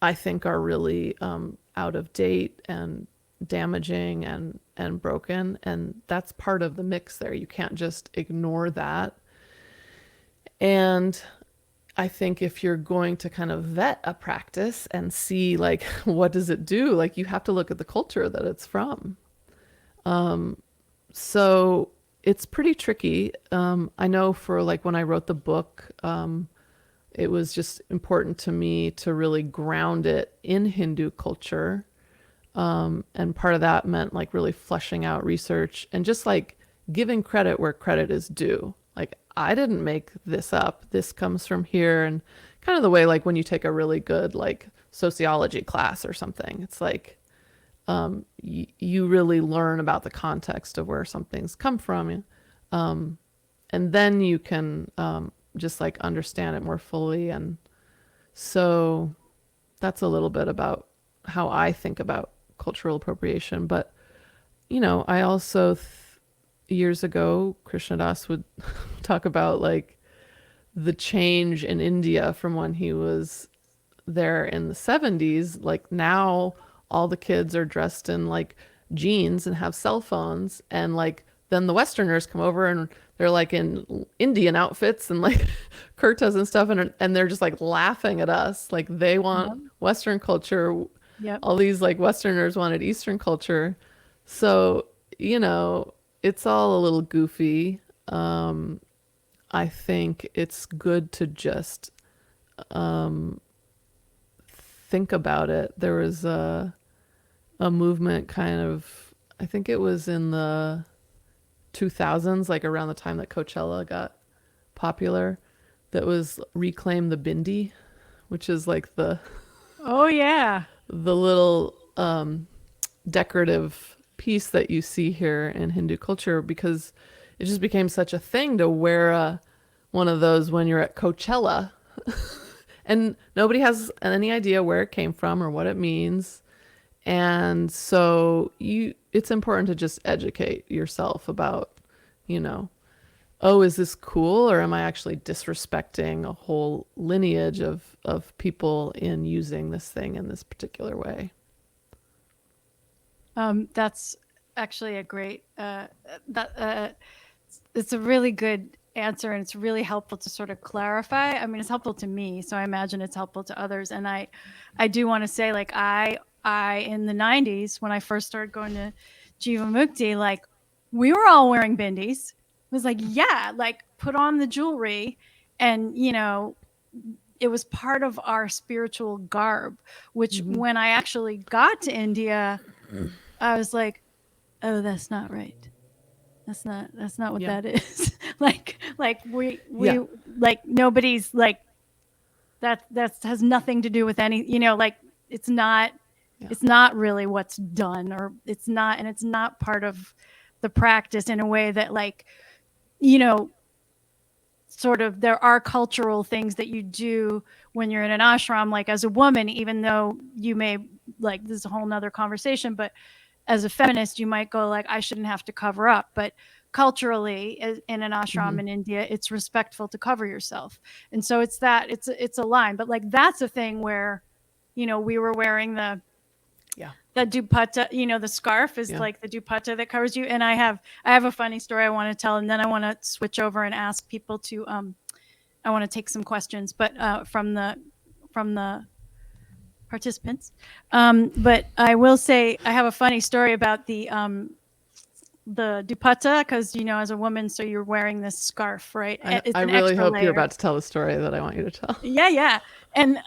I think are really out of date and damaging and broken. And that's part of the mix there. You can't just ignore that. And I think if you're going to kind of vet a practice and see like, what does it do? Like you have to look at the culture that it's from. So it's pretty tricky. I know for like when I wrote the book, it was just important to me to really ground it in Hindu culture. And part of that meant like really fleshing out research and just like giving credit where credit is due. Like I didn't make this up. This comes from here. And kind of the way like when you take a really good like sociology class or something, it's like you really learn about the context of where something's come from. And then you can just like understand it more fully. And so that's a little bit about how I think about cultural appropriation. But I also years ago, Krishnadas would talk about like the change in India from when he was there in the 70s. Like now, all the kids are dressed in like jeans and have cell phones, and like then the Westerners come over and they're like in Indian outfits and like kurtas and stuff, and they're just like laughing at us. Like they want Yep. Western culture. Yep. All these like Westerners wanted Eastern culture. So, you know, it's all a little goofy. I think it's good to just think about it. There was a movement kind of, I think it was in the 2000s, like around the time that Coachella got popular, that was Reclaim the Bindi, which is like Oh yeah. the little decorative piece that you see here in Hindu culture, because it just became such a thing to wear one of those when you're at Coachella. And nobody has any idea where it came from or what it means. And so it's important to just educate yourself about, you know, oh, is this cool, or am I actually disrespecting a whole lineage of people in using this thing in this particular way? That's actually a great that it's a really good answer, and it's really helpful to sort of clarify. I mean, it's helpful to me, so I imagine it's helpful to others. And I do want to say, like, I in the 90s when I first started going to Jiva Mukti, like we were all wearing bindis. It was like, yeah, like put on the jewelry, and it was part of our spiritual garb. Which Mm-hmm. when I actually got to India, I was like, oh, that's not right. That's not what Yeah. that is. like we Yeah. like nobody's like that has nothing to do with any, like it's not Yeah. it's not really what's done, or it's not part of the practice in a way that, like, you know sort of, there are cultural things that you do when you're in an ashram, like as a woman, even though you may, like, this is a whole nother conversation, but as a feminist, you might go like, I shouldn't have to cover up. But culturally, in an Mm-hmm. ashram in India, it's respectful to cover yourself. And so it's a line. But like that's a thing where, we were wearing Yeah. the dupatta, the scarf is Yeah. like the dupatta that covers you. And I have a funny story I want to tell, and then I want to switch over and ask people to I want to take some questions, but from the participants. But I will say I have a funny story about the dupatta, because as a woman, so you're wearing this scarf, right? It's I an really extra hope you're layer. about to tell the story that I want you to tell. Yeah, yeah. And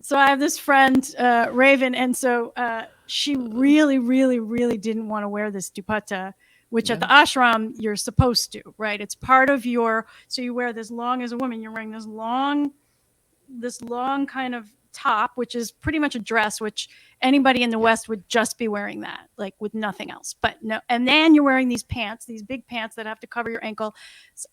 so I have this friend, Raven, and so she really, really, really didn't want to wear this dupatta, which at Yeah. the ashram you're supposed to, right? It's part of your. So you wear this long, as a woman, you're wearing this long kind of top, which is pretty much a dress, which anybody in the Yeah. West would just be wearing that, like with nothing else. But no, and then you're wearing these pants, these big pants that have to cover your ankle,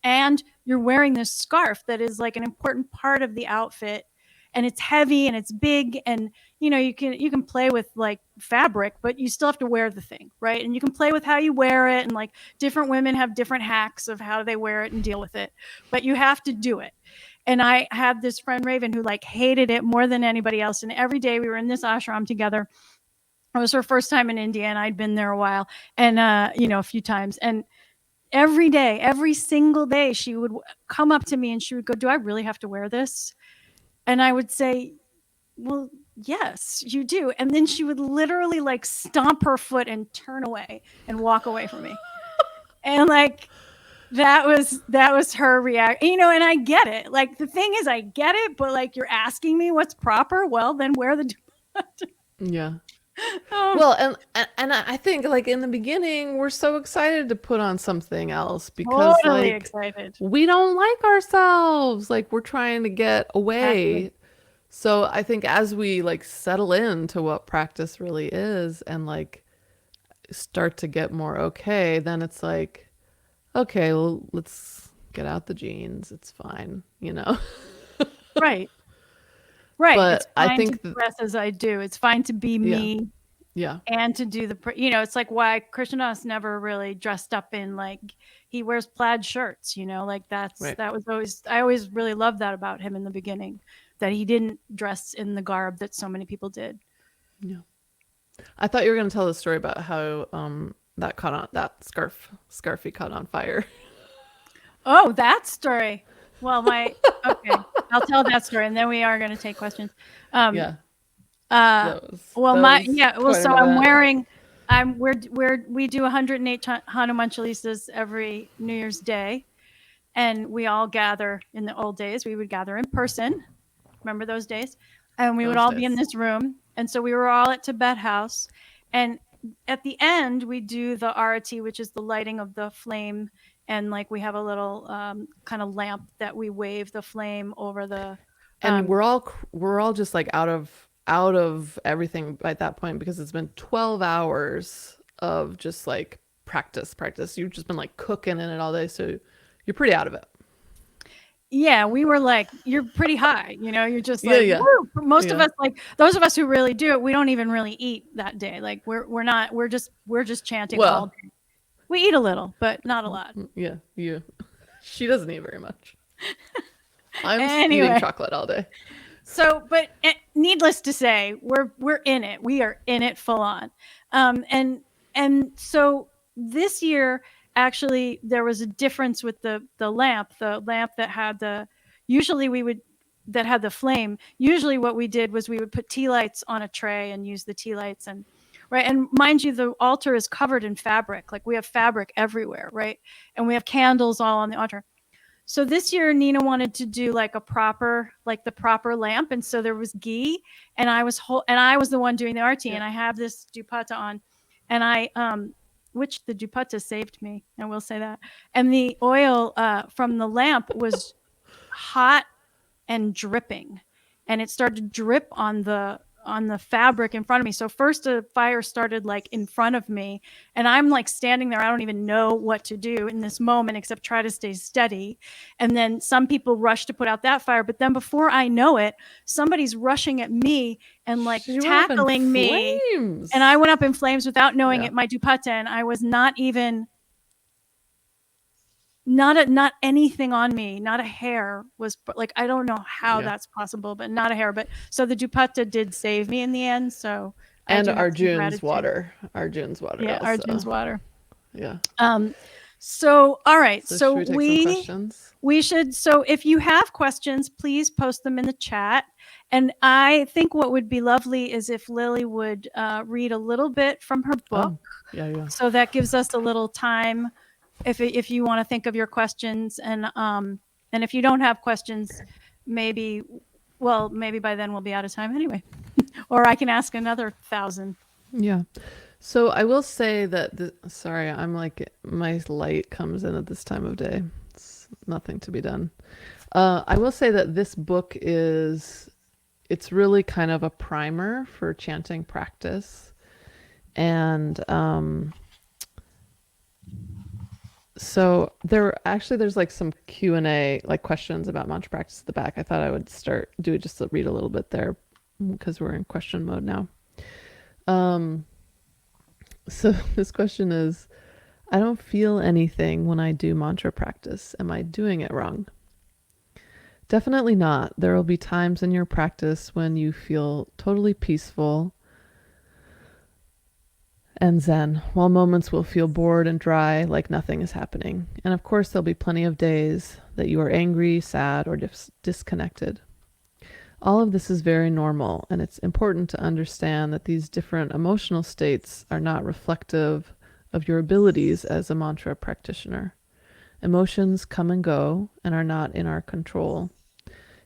and you're wearing this scarf that is like an important part of the outfit. And it's heavy and it's big, and you can play with like fabric, but you still have to wear the thing, right? And you can play with how you wear it, and like different women have different hacks of how they wear it and deal with it, but you have to do it. And I had this friend Raven who like hated it more than anybody else. And every day we were in this ashram together. It was her first time in India, and I'd been there a while, and a few times. And every day, every single day, she would come up to me and she would go, "Do I really have to wear this?" And I would say, "Well, yes, you do." And then she would literally like stomp her foot and turn away and walk away from me. And like that was her react, and I get it. Like the thing is, I get it, but like you're asking me what's proper. Well, then wear the. Yeah. Oh, Well, and I think like in the beginning, we're so excited to put on something else because totally like excited. we don't like ourselves. Like we're trying to get Exactly. away. So I think as we like settle into what practice really is and like start to get more okay, then it's like, okay, well, let's get out the jeans. It's fine, you know? Right. Right. It's But I fine to think that, dress as I do. It's fine to be yeah, me yeah, and to do it's like why Krishnadas never really dressed up in like he wears plaid shirts, like right, that was always I always really loved that about him in the beginning, that he didn't dress in the garb that so many people did. yeah. I thought you were going to tell the story about how that caught on that scarfy caught on fire. Oh, that story. Well, okay, I'll tell that story and then we are going to take questions. Um, Yeah, Uh, that was well, that was quite so an I'm event. wearing, we do 108 Hanuman Chalisas every New Year's Day, and we all gather in the old days. We would gather in person. Remember those days? And we would Those all be in days. this room. And so we were all at Tibet House. And at the end, we do the arati, which is the lighting of the flame. And like we have a little kind of lamp that we wave the flame over the. And Um, we're all just like out of everything at that point because it's been 12 hours of just like practice. You've just been like cooking in it all day, so you're pretty out of it. Yeah, we were like, you're pretty high, you're just Yeah, like, yeah, woo. Most of yeah. us, like those of us who really do it, we don't even really eat that day. Like we're not, we're just chanting all Well, day. We eat a little, but not a lot. yeah, you. She doesn't eat very much. I'm eating Anyway, chocolate all day. so, but needless to say, we're in it. We are in it full on. Um, and and so this year, actually, there was a difference with the lamp that had the. Usually, we would that had the flame. Usually, what we did was we would put tea lights on a tray and use the tea lights and. Right. And mind you, the altar is covered in fabric. Like we have fabric everywhere. Right. And we have candles all on the altar. So this year Nina wanted to do like the proper lamp, and so there was ghee, and I was the one doing the arti, Yeah. and I have this dupatta on, and which the dupatta saved me, I will say that, and the oil from the lamp was hot and dripping, and it started to drip on the fabric in front of me. So first a fire started like in front of me, and I'm like standing there. I don't even know what to do in this moment except try to stay steady. And then some people rush to put out that fire, but then before I know it, somebody's rushing at me and like She went up in tackling me. And flames. I went up in flames without knowing Yeah, it, my dupatta, and I was not even not anything on me, not a hair was like, I don't know how yeah. that's possible, but not a hair. But so the dupatta did save me in the end. So I And do have some Arjun's gratitude. water. Arjun's water Yeah, also. Arjun's water. Yeah. Um, so all right, So should so we take some questions? we should. So if you have questions, please post them in the chat. And I think what would be lovely is if Lily would read a little bit from her book. Oh, yeah, yeah. So that gives us a little time if you want to think of your questions, and if you don't have questions, maybe maybe by then we'll be out of time anyway. Or I can ask another 1,000. Yeah. So I will say that sorry, I'm like my light comes in at this time of day. It's nothing to be done. I will say that this book it's really kind of a primer for chanting practice. And so there's like some Q&A, like questions about mantra practice at the back. I thought I would just to read a little bit there because we're in question mode now. So this question is, I don't feel anything when I do mantra practice. Am I doing it wrong? Definitely not. There will be times in your practice when you feel totally peaceful and zen, while moments will feel bored and dry, like nothing is happening. And of course, there'll be plenty of days that you are angry, sad, or disconnected. All of this is very normal, and it's important to understand that these different emotional states are not reflective of your abilities as a mantra practitioner. Emotions come and go and are not in our control.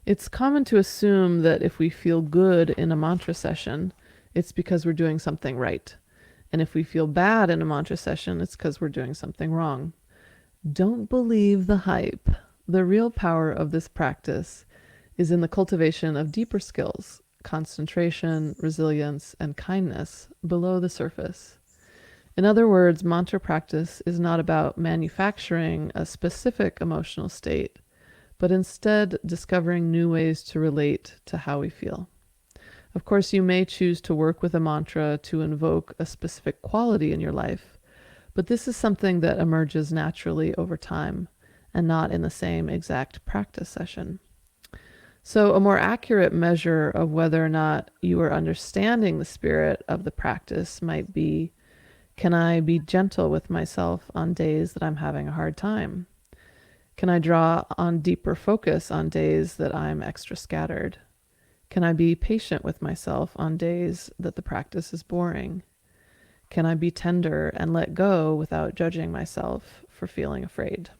It's common to assume that if we feel good in a mantra session, it's because we're doing something right. And if we feel bad in a mantra session, it's because we're doing something wrong. Don't believe the hype. The real power of this practice is in the cultivation of deeper skills, concentration, resilience, and kindness below the surface. In other words, mantra practice is not about manufacturing a specific emotional state, but instead discovering new ways to relate to how we feel. Of course, you may choose to work with a mantra to invoke a specific quality in your life, but this is something that emerges naturally over time and not in the same exact practice session. So, a more accurate measure of whether or not you are understanding the spirit of the practice might be, can I be gentle with myself on days that I'm having a hard time? Can I draw on deeper focus on days that I'm extra scattered? Can I be patient with myself on days that the practice is boring? Can I be tender and let go without judging myself for feeling afraid?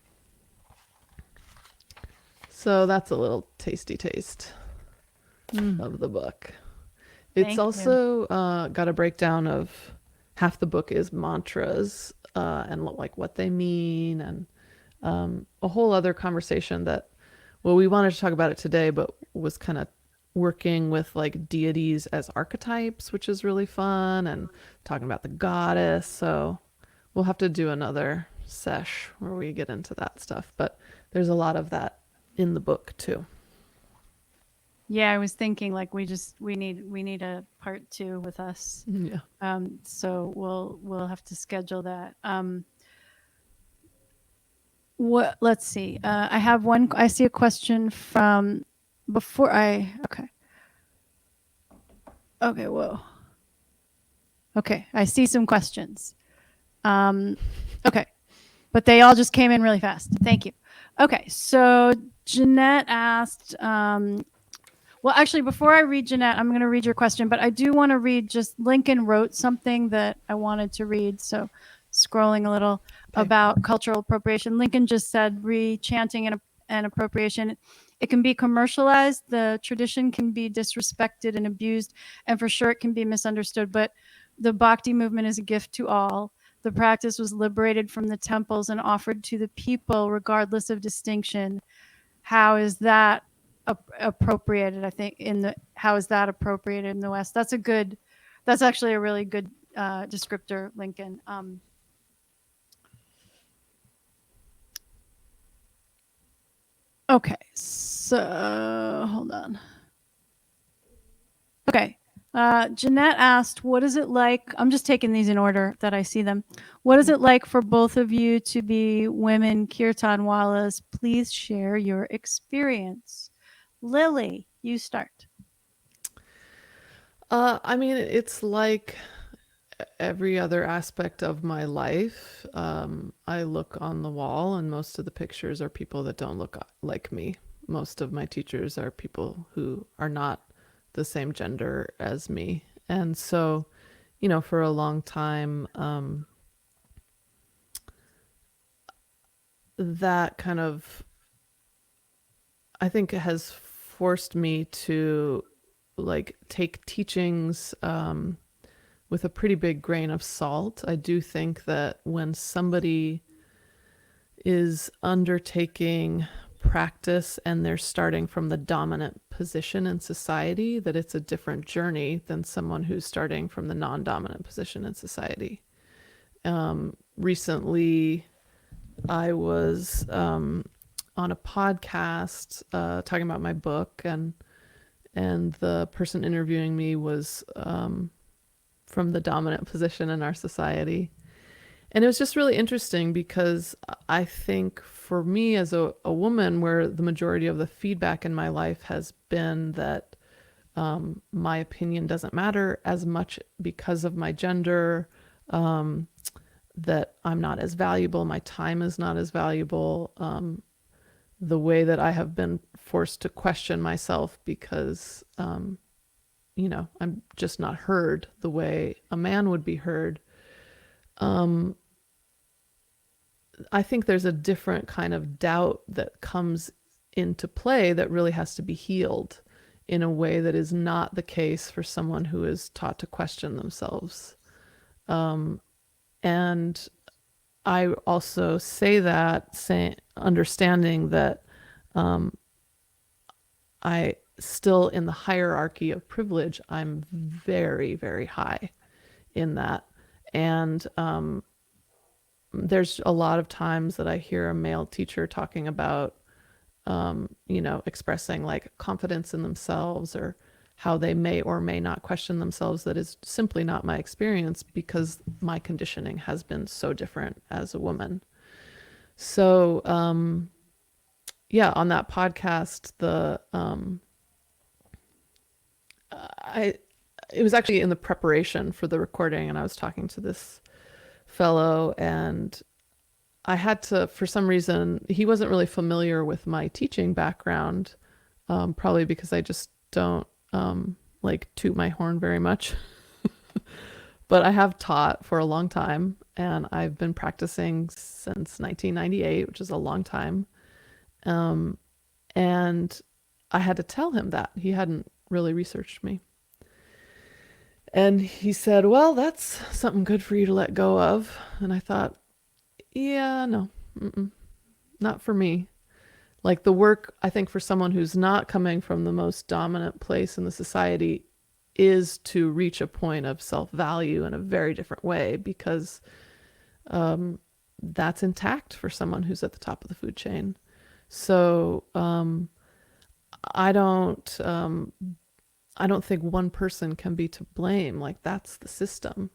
So that's a little tasty taste of the book. It's Thank you. also got a breakdown of half the book is mantras and like what they mean, and a whole other conversation that, well, we wanted to talk about it today, but was kind of working with like deities as archetypes, which is really fun, and talking about the goddess. So we'll have to do another sesh where we get into that stuff, but there's a lot of that in the book too. Yeah, I was thinking like we need a part 2 with us. Yeah. So we'll have to schedule that. What? Let's see. I have one. I see a question from before I. Okay. Okay. Whoa. Okay. I see some questions. Okay. But they all just came in really fast. Thank you. Okay. So Jeanette asked. Well, actually, before I read Jeanette, I'm going to read your question, but I do want to read just Lincoln wrote something that I wanted to read. So scrolling a little about cultural appropriation. Lincoln just said chanting and appropriation. It can be commercialized. The tradition can be disrespected and abused. And for sure, it can be misunderstood. But the Bhakti movement is a gift to all. The practice was liberated from the temples and offered to the people, regardless of distinction. How is that appropriated? I think how is that appropriated in the West? That's actually a really good descriptor, Lincoln. Okay, so hold on. Okay. Jeanette asked, what is it like? I'm just taking these in order that I see them. What is it like for both of you to be women Kirtanwalas? Please share your experience. Lily, you start. I mean, it's like every other aspect of my life. I look on the wall, and most of the pictures are people that don't look like me. Most of my teachers are people who are not the same gender as me. And so, you know, for a long time, that kind of, I think, it has forced me to like take teachings with a pretty big grain of salt. I do think that when somebody is undertaking practice and they're starting from the dominant position in society, that it's a different journey than someone who's starting from the non-dominant position in society. Recently, I was on a podcast talking about my book, and the person interviewing me was from the dominant position in our society. And it was just really interesting because I think for me as a woman, where the majority of the feedback in my life has been that my opinion doesn't matter as much because of my gender, that I'm not as valuable, my time is not as valuable, the way that I have been forced to question myself because, you know, I'm just not heard the way a man would be heard. I think there's a different kind of doubt that comes into play that really has to be healed in a way that is not the case for someone who is taught to question themselves. And I also say that, understanding that I still, in the hierarchy of privilege, I'm very, very high in that. And there's a lot of times that I hear a male teacher talking about expressing like confidence in themselves, or how they may or may not question themselves, that is simply not my experience because my conditioning has been so different as a woman. So, yeah, on that podcast, I it was actually in the preparation for the recording, and I was talking to this fellow, and I had to, for some reason, he wasn't really familiar with my teaching background, probably because I just don't like toot my horn very much. But I have taught for a long time, and I've been practicing since 1998, which is a long time. Um, and I had to tell him that he hadn't really researched me. And he said, "Well, that's something good for you to let go of." And I thought, yeah, no, not for me. Like the work, I think, for someone who's not coming from the most dominant place in the society is to reach a point of self-value in a very different way, because that's intact for someone who's at the top of the food chain. So I don't I don't think one person can be to blame. Like that's the system.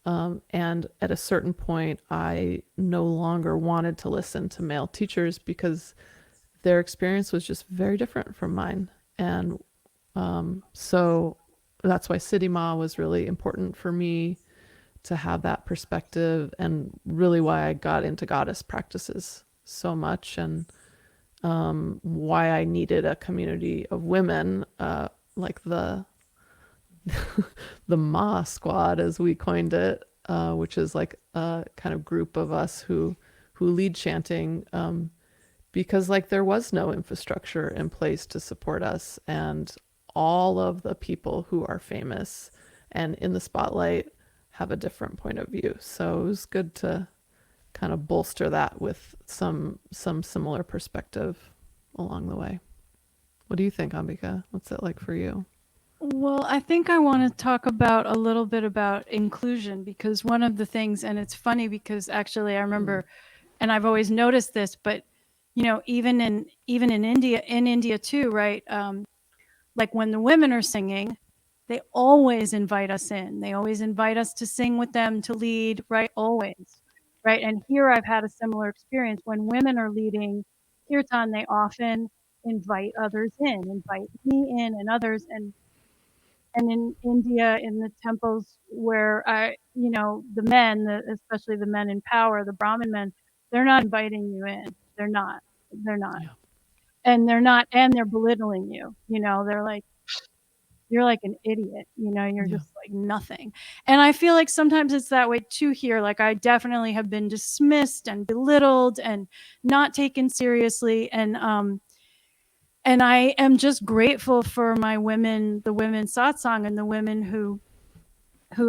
And at a certain point, I no longer wanted to listen to male teachers because their experience was just very different from mine. And so that's why Siddhi Ma was really important for me to have that perspective, and really why I got into goddess practices so much, and why I needed a community of women, like the Ma Squad, as we coined it, which is like a kind of group of us who lead chanting, because like there was no infrastructure in place to support us, and all of the people who are famous and in the spotlight have a different point of view. So it was good to kind of bolster that with some similar perspective along the way. What do you think, Ambika? What's it like for you? Well, I think I want to talk about a little bit about inclusion, because one of the things, and it's funny because actually I remember, and I've always noticed this, but even in India too, right? Like when the women are singing, they always invite us in. They always invite us to sing with them, to lead, right? Always, right? And here I've had a similar experience. When women are leading kirtan, they often invite others in, invite me in and others. And in India, in the temples where the men, especially the men in power, the Brahmin men, they're not inviting you in. They're not. They're not. Yeah. And they're not, and they're belittling you. They're like, you're like an idiot. You're Yeah. just like nothing. And I feel like sometimes it's that way too here. Like I definitely have been dismissed and belittled and not taken seriously. And I am just grateful for my women, the women satsang, and the women who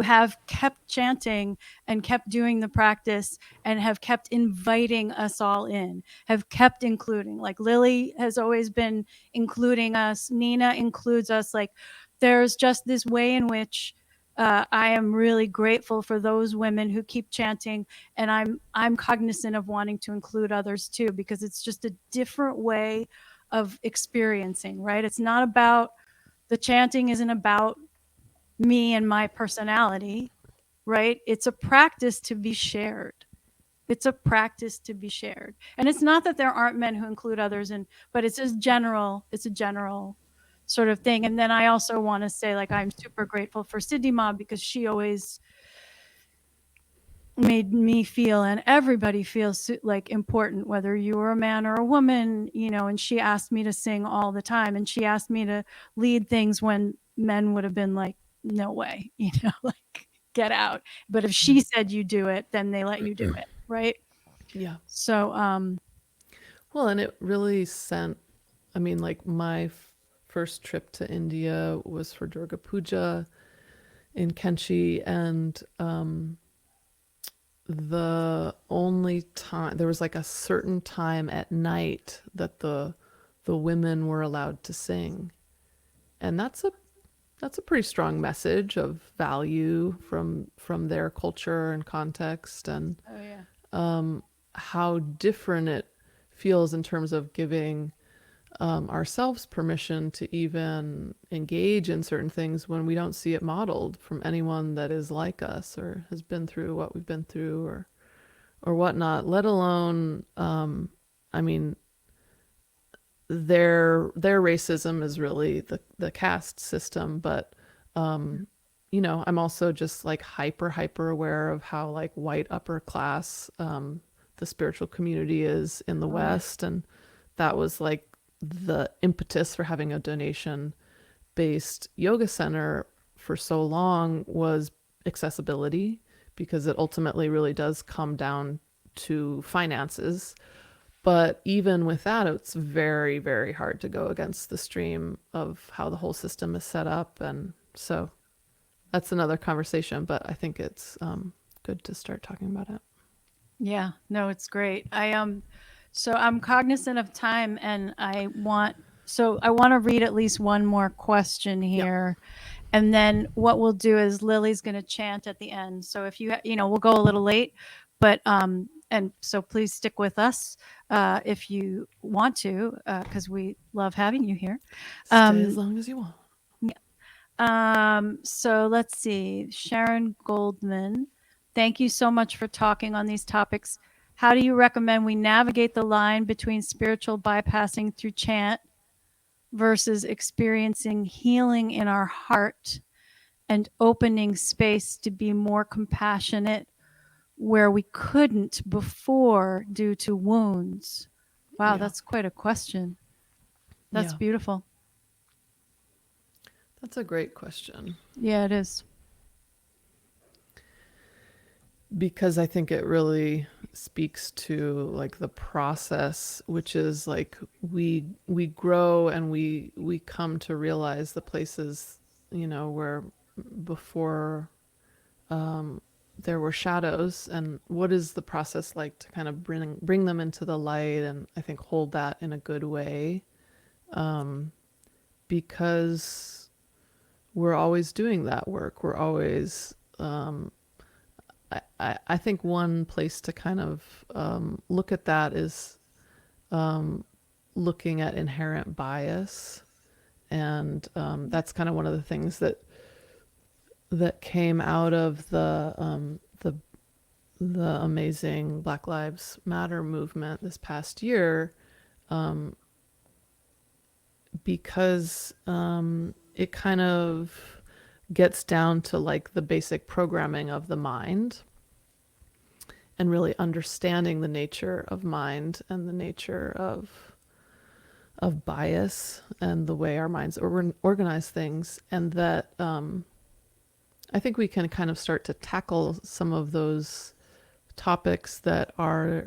have kept chanting and kept doing the practice and have kept inviting us all in, have kept including. Like Lily has always been including us. Nina includes us. Like there's just this way in which I am really grateful for those women who keep chanting, and I'm cognizant of wanting to include others too, because it's just a different way of experiencing, right? It's not about, the chanting isn't about me and my personality, right? It's a practice to be shared. It's a practice to be shared. And it's not that there aren't men who include others in, but it's a general sort of thing. And then I also want to say, like, I'm super grateful for Siddhi Ma, because she always made me feel, and everybody feels like important, whether you were a man or a woman, and she asked me to sing all the time, and she asked me to lead things when men would have been like, no way, like get out. But if she said you do it, then they let you do it, right? Yeah. So Well, and it really sent, I mean, like my first trip to India was for Durga Puja in Kenchi, and the only time, there was like a certain time at night that the women were allowed to sing. And that's a pretty strong message of value from their culture and context, and oh yeah, how different it feels in terms of giving ourselves permission to even engage in certain things when we don't see it modeled from anyone that is like us or has been through what we've been through or whatnot, let alone, I mean, their racism is really the caste system, but I'm also just like hyper aware of how like white upper class the spiritual community is in the Oh yeah. West, and that was like the impetus for having a donation based yoga center for so long was accessibility, because it ultimately really does come down to finances. But even with that, it's very, very hard to go against the stream of how the whole system is set up. And so that's another conversation, but I think it's good to start talking about it. Yeah, no, it's great. So I'm cognizant of time, and I want to read at least one more question Yep. here, and then what we'll do is Lily's going to chant at the end. So if we'll go a little late, but and so please stick with us if you want to, because we love having you here. Stay as Um, long as you want. so let's see. Sharon Goldman, thank you so much for talking on these topics. How do you recommend we navigate the line between spiritual bypassing through chant versus experiencing healing in our heart and opening space to be more compassionate where we couldn't before due to wounds? Wow, Yeah. that's quite a question. That's Yeah. beautiful. That's a great question, Yeah, it is. because I think it really speaks to like the process, which is like we grow and we come to realize the places, where before there were shadows, and what is the process like to kind of bring them into the light, and I think hold that in a good way, because we're always doing that work. We're always I think one place to kind of look at that is looking at inherent bias, and that's kind of one of the things that came out of the amazing Black Lives Matter movement this past year, because it kind of gets down to like the basic programming of the mind, and really understanding the nature of mind and the nature of bias and the way our minds organize things, and that I think we can kind of start to tackle some of those topics that are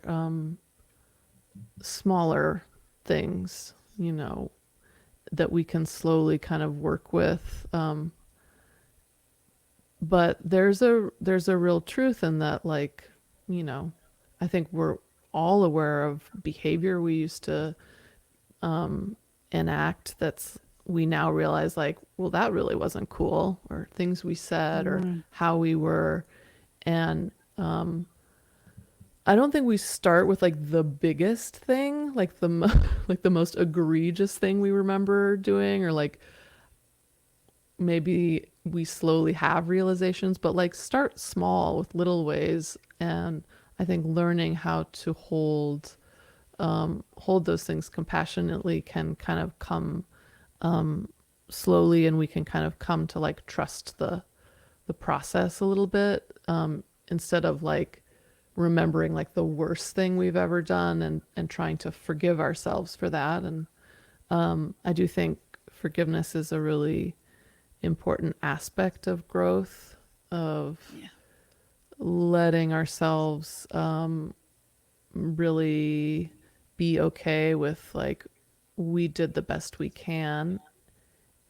smaller things, that we can slowly kind of work with. But there's a real truth in that, like, I think we're all aware of behavior we used to enact that's we now realize, like, well, that really wasn't cool, or things we said or Mm. how we were. And I don't think we start with like the biggest thing, like like the most egregious thing we remember doing, or like maybe we slowly have realizations, but like start small with little ways. And I think learning how to hold those things compassionately can kind of come slowly, and we can kind of come to like trust the process a little bit, instead of like remembering like the worst thing we've ever done, and trying to forgive ourselves for that. And I do think forgiveness is a really important aspect of growth, of Yeah. letting ourselves really be okay with like we did the best we can,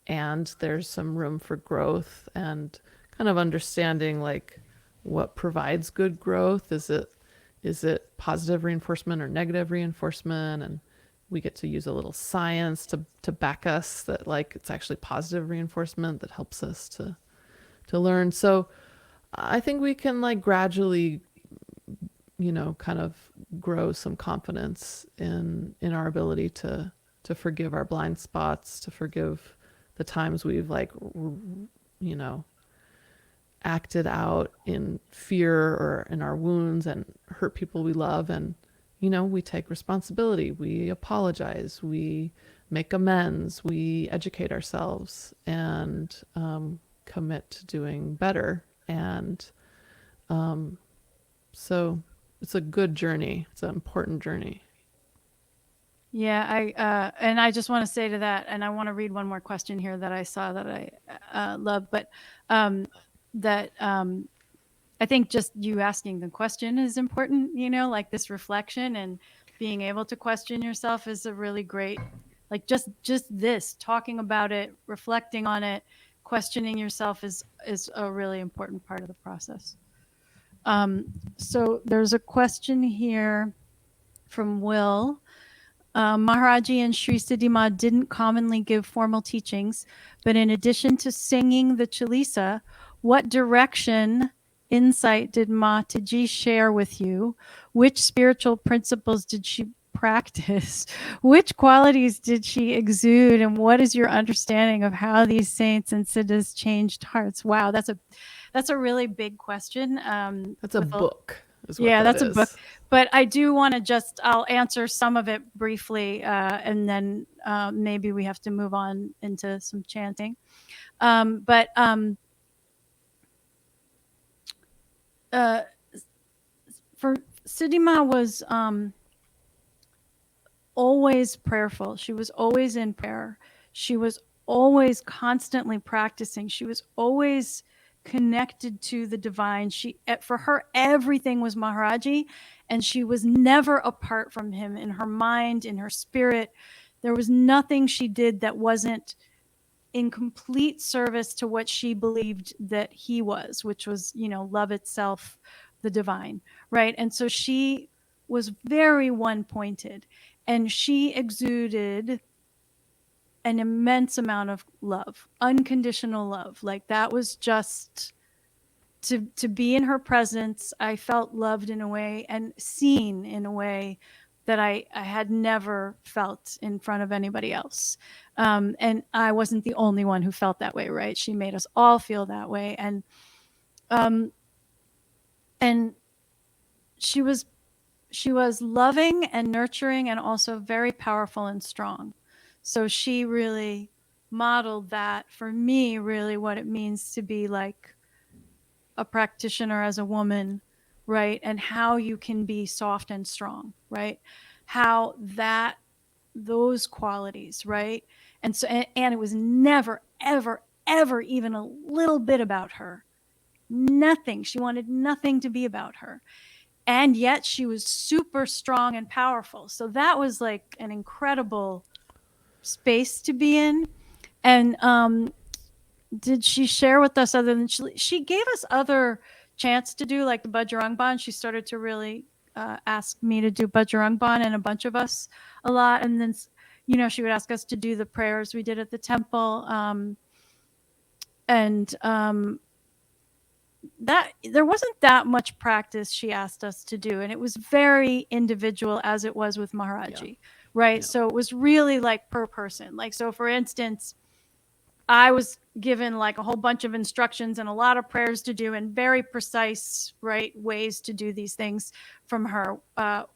and there's some room for growth, and kind of understanding like what provides good growth. Is it positive reinforcement or negative reinforcement? And we get to use a little science to back us that like it's actually positive reinforcement that helps us to learn. So I think we can like gradually, kind of grow some confidence in our ability to forgive our blind spots, to forgive the times we've like, you know, acted out in fear or in our wounds and hurt people we love. And, you know, we take responsibility, we apologize, we make amends, we educate ourselves, and commit to doing better. And so it's a good journey. It's an important journey. Yeah, and I just want to say to that, and I want to read one more question here that I saw that I love, but um, that I think just you asking the question is important, you know, like this reflection and being able to question yourself is a really great, like just this talking about it, reflecting on it, questioning yourself is a really important part of the process. So there's a question here from Will. Maharaji and Sri Siddhima didn't commonly give formal teachings, but in addition to singing the Chalisa, what direction, insight did Mataji share with you? Which spiritual principles did she practice? Which qualities did she exude? And what is your understanding of how these saints and siddhas changed hearts? Wow, that's a really big question. That's a With a book, is what Yeah, that that's a book. is. But I do want to I'll answer some of it briefly, and then maybe we have to move on into some chanting. But uh, for Siddhima was always prayerful. She was always in prayer. She was always constantly practicing. She was always connected to the divine. For her, everything was Maharaji, and she was never apart from him in her mind, in her spirit. There was nothing she did that wasn't in complete service to what she believed that he was, which was, you know, love itself, the divine, right? And so she was very one pointed, and she exuded an immense amount of love, unconditional love. Like that was just to be in her presence. I felt loved in a way and seen in a way that I had never felt in front of anybody else. And I wasn't the only one who felt that way, right? She made us all feel that way. Um, and she was she was loving and nurturing and also very powerful and strong. So she really modeled that for me, really what it means to be like a practitioner as a woman, right? And how you can be soft and strong, right? How that those qualities, right? And so and it was never ever ever even a little bit about her. Nothing. She wanted nothing to be about her. And yet she was super strong and powerful. So that was like an incredible space to be in. And did she share with us other than she gave us other chants to do, like the Bajrang Ban? She started to really ask me to do Bajrang Ban and a bunch of us a lot. And then, you know, she would ask us to do the prayers we did at the temple. And that there wasn't that much practice she asked us to do, and it was very individual as it was with Yeah. Maharaji, right? Yeah. So it was really like per person. Like, so for instance, I was given like a whole bunch of instructions and a lot of prayers to do and very precise, right, ways to do these things from her at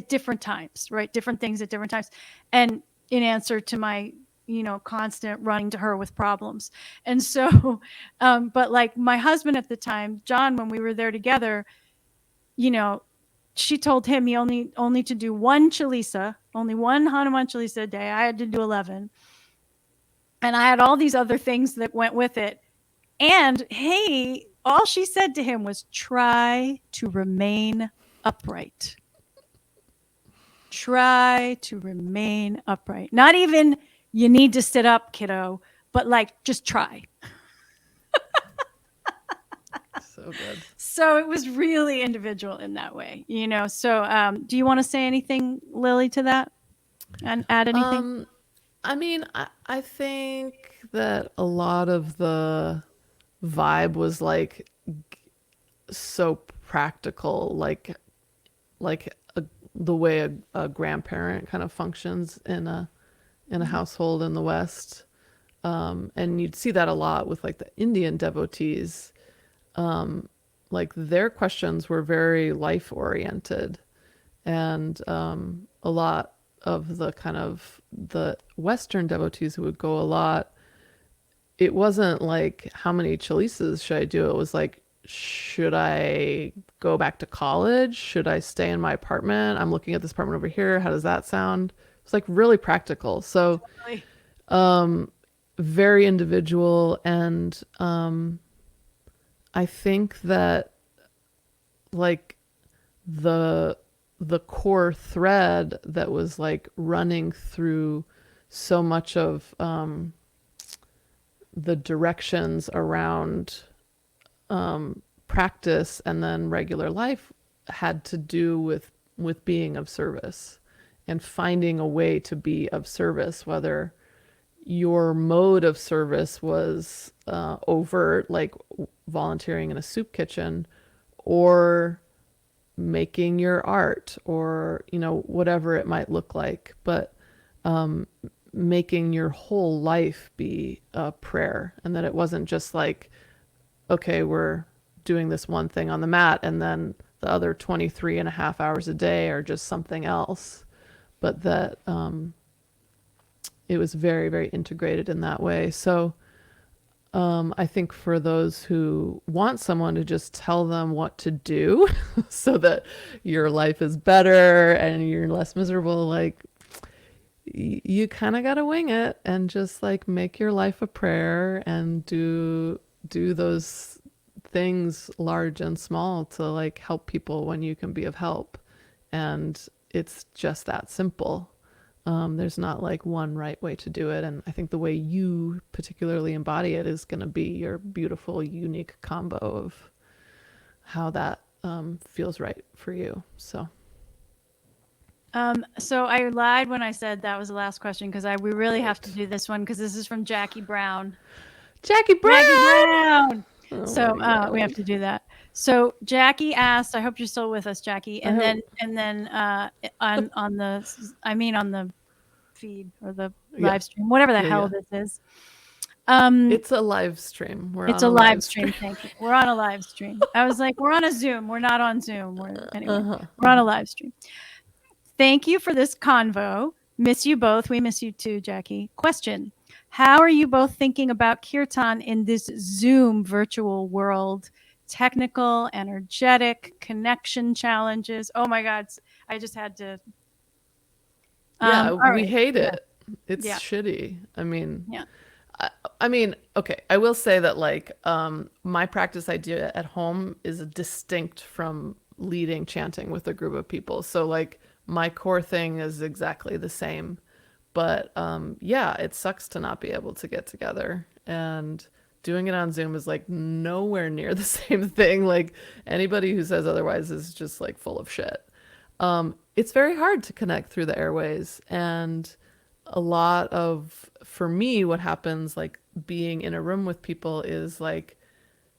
different times, right? Different things at different times. And in answer to my, you know, constant running to her with problems. And so, but like my husband at the time, John, when we were there together, you know, she told him he only to do one Chalisa, only one Hanuman Chalisa a day. I had to do 11. And I had all these other things that went with it. And hey, all she said to him was try to remain upright. Try to remain upright. Not even you need to sit up, kiddo, but like just try. So good. So it was really individual in that way, you know. So do you want to say anything, Lily, to that and add anything? I mean, I think that a lot of the vibe was like so practical, like the way a grandparent kind of functions in a in a household in the West. And you'd see that a lot with like the Indian devotees. Like their questions were very life oriented, and a lot of the kind of the Western devotees who would go a lot, it wasn't like how many chalices should I do. It was like, should I go back to college? Should I stay in my apartment? I'm looking at this apartment over here. How does that sound? It's like really practical. So Really? very individual, and I think that like the the core thread that was like running through so much of the directions around practice and then regular life had to do with being of service and finding a way to be of service, whether your mode of service was overt, like volunteering in a soup kitchen, or making your art, or whatever it might look like, but making your whole life be a prayer, and that it wasn't just like, okay, we're doing this one thing on the mat and then the other 23 and a half hours a day are just something else, but that it was very, very integrated in that way. So I think for those who want someone to just tell them what to do so that your life is better and you're less miserable, like you kind of got to wing it and just like make your life a prayer and do those things large and small to like help people when you can be of help. And it's just that simple. There's not like one right way to do it. And I think the way you particularly embody it is going to be your beautiful, unique combo of how that feels right for you. So I lied when I said that was the last question because we really have to do this one because this is from Jackie Brown. Jackie Brown! Jackie Brown! Oh So we have to do that. So Jackie asked, I hope you're still with us, Jackie. And then on the feed or the live stream, whatever the hell this is. It's a live stream. It's a live stream. Thank you. We're on a live stream. I was like, we're on a Zoom. We're not on Zoom. We're on a live stream. Thank you for this convo. Miss you both. We miss you too, Jackie. Question: how are you both thinking about Kirtan in this Zoom virtual world? Technical, energetic, connection challenges. Oh my God. I just had to. We hate it. It's shitty. I mean, okay, I will say that like my practice I do at home is distinct from leading chanting with a group of people. So like my core thing is exactly the same. But it sucks to not be able to get together, and doing it on Zoom is like nowhere near the same thing. Like anybody who says otherwise is just like full of shit. It's very hard to connect through the airways, and a lot of, for me, what happens like being in a room with people is like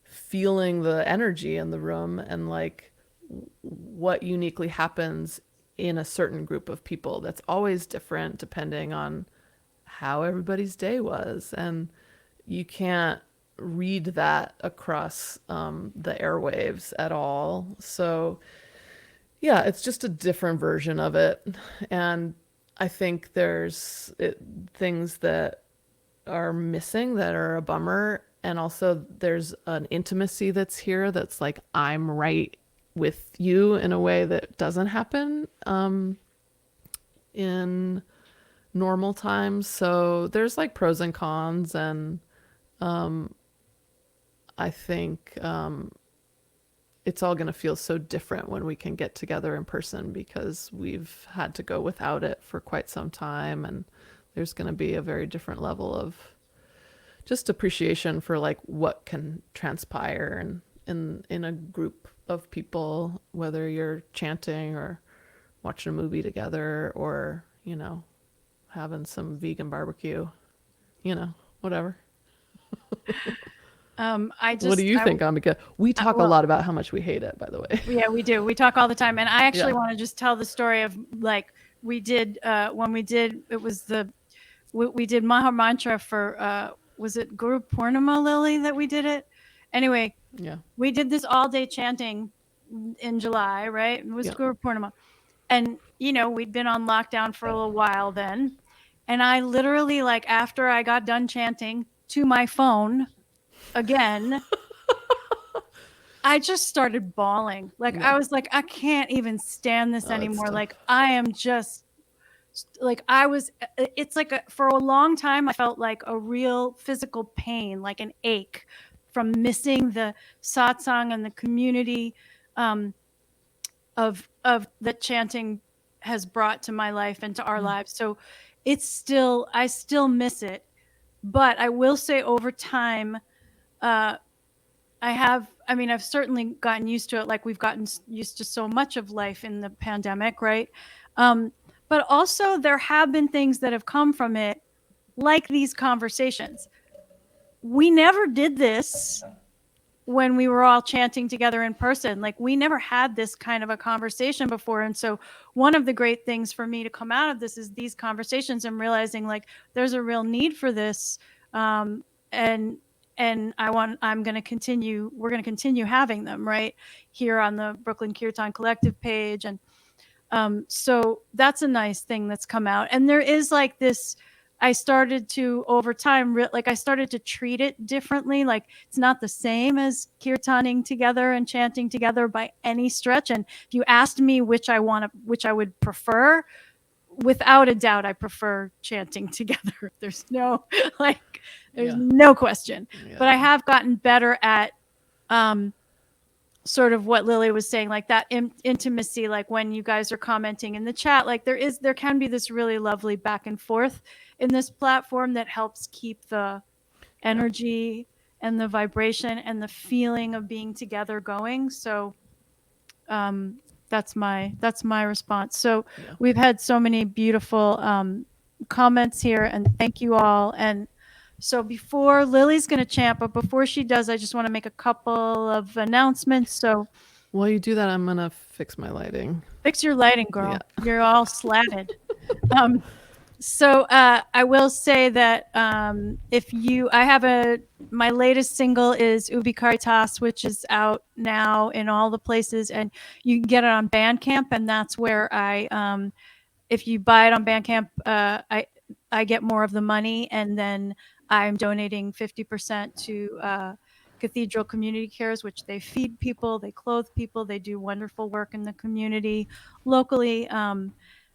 feeling the energy in the room and like what uniquely happens in a certain group of people. That's always different depending on how everybody's day was, and you can't read that across the airwaves at all. So yeah, it's just a different version of it. And I think there's things that are missing that are a bummer. And also there's an intimacy that's here that's like, I'm right with you in a way that doesn't happen in normal times. So there's like pros and cons. And I think it's all going to feel so different when we can get together in person, because we've had to go without it for quite some time, and there's going to be a very different level of just appreciation for like what can transpire in a group of people, whether you're chanting or watching a movie together or having some vegan barbecue, whatever. What do you think, Ambika? We talk a lot about how much we hate it, by the way. Yeah, we do. We talk all the time. And I actually want to just tell the story of like we did when we did, it was the we did Maha Mantra for, was it Guru Purnima, Lily, that we did it? Anyway, Yeah. we did this all day chanting in July, right? It was Yeah. Guru Purnima. And, we'd been on lockdown for a little while then. And I literally, like, after I got done chanting to my phone again, I just started bawling. Like, Yeah. I was like, I can't even stand this Oh, it's anymore. tough. Like, I am just like, I was, it's like for a long time, I felt like a real physical pain, like an ache from missing the satsang and the community um, of that chanting has brought to my life and to our Mm. lives. So I still miss it. But I will say over time, uh, I mean, I've certainly gotten used to it. Like we've gotten used to so much of life in the pandemic, right? Um, but also, there have been things that have come from it, like these conversations. We never did this when we were all chanting together in person. Like we never had this kind of a conversation before. And so one of the great things for me to come out of this is these conversations and realizing like there's a real need for this. Um, and I'm going to continue, we're going to continue having them right here on the Brooklyn Kirtan Collective page. And so that's a nice thing that's come out. And there is like this, I started to over time, like I started to treat it differently. Like it's not the same as kirtaning together and chanting together by any stretch. And if you asked me which I would prefer, without a doubt, I prefer chanting together. There's no, like, there's Yeah. no question. But I Yeah. have gotten better at, um, sort of what Lily was saying, like that intimacy, like when you guys are commenting in the chat, like there can be this really lovely back and forth in this platform that helps keep the Yeah. energy and the vibration and the feeling of being together going. So um, that's my response. So Yeah. we've had so many beautiful comments here, and thank you all. And so before Lily's going to chant, but before she does, I just want to make a couple of announcements. So While you do that, I'm gonna fix my lighting. fix your lighting, Yeah. girl. You're all slatted. Um, so I will say that I have my latest single is Ubi Caritas, which is out now in all the places, and you can get it on Bandcamp, and that's where if you buy it on Bandcamp, I get more of the money, and then I'm donating 50% to Cathedral Community Cares, which they feed people, they clothe people, they do wonderful work in the community locally,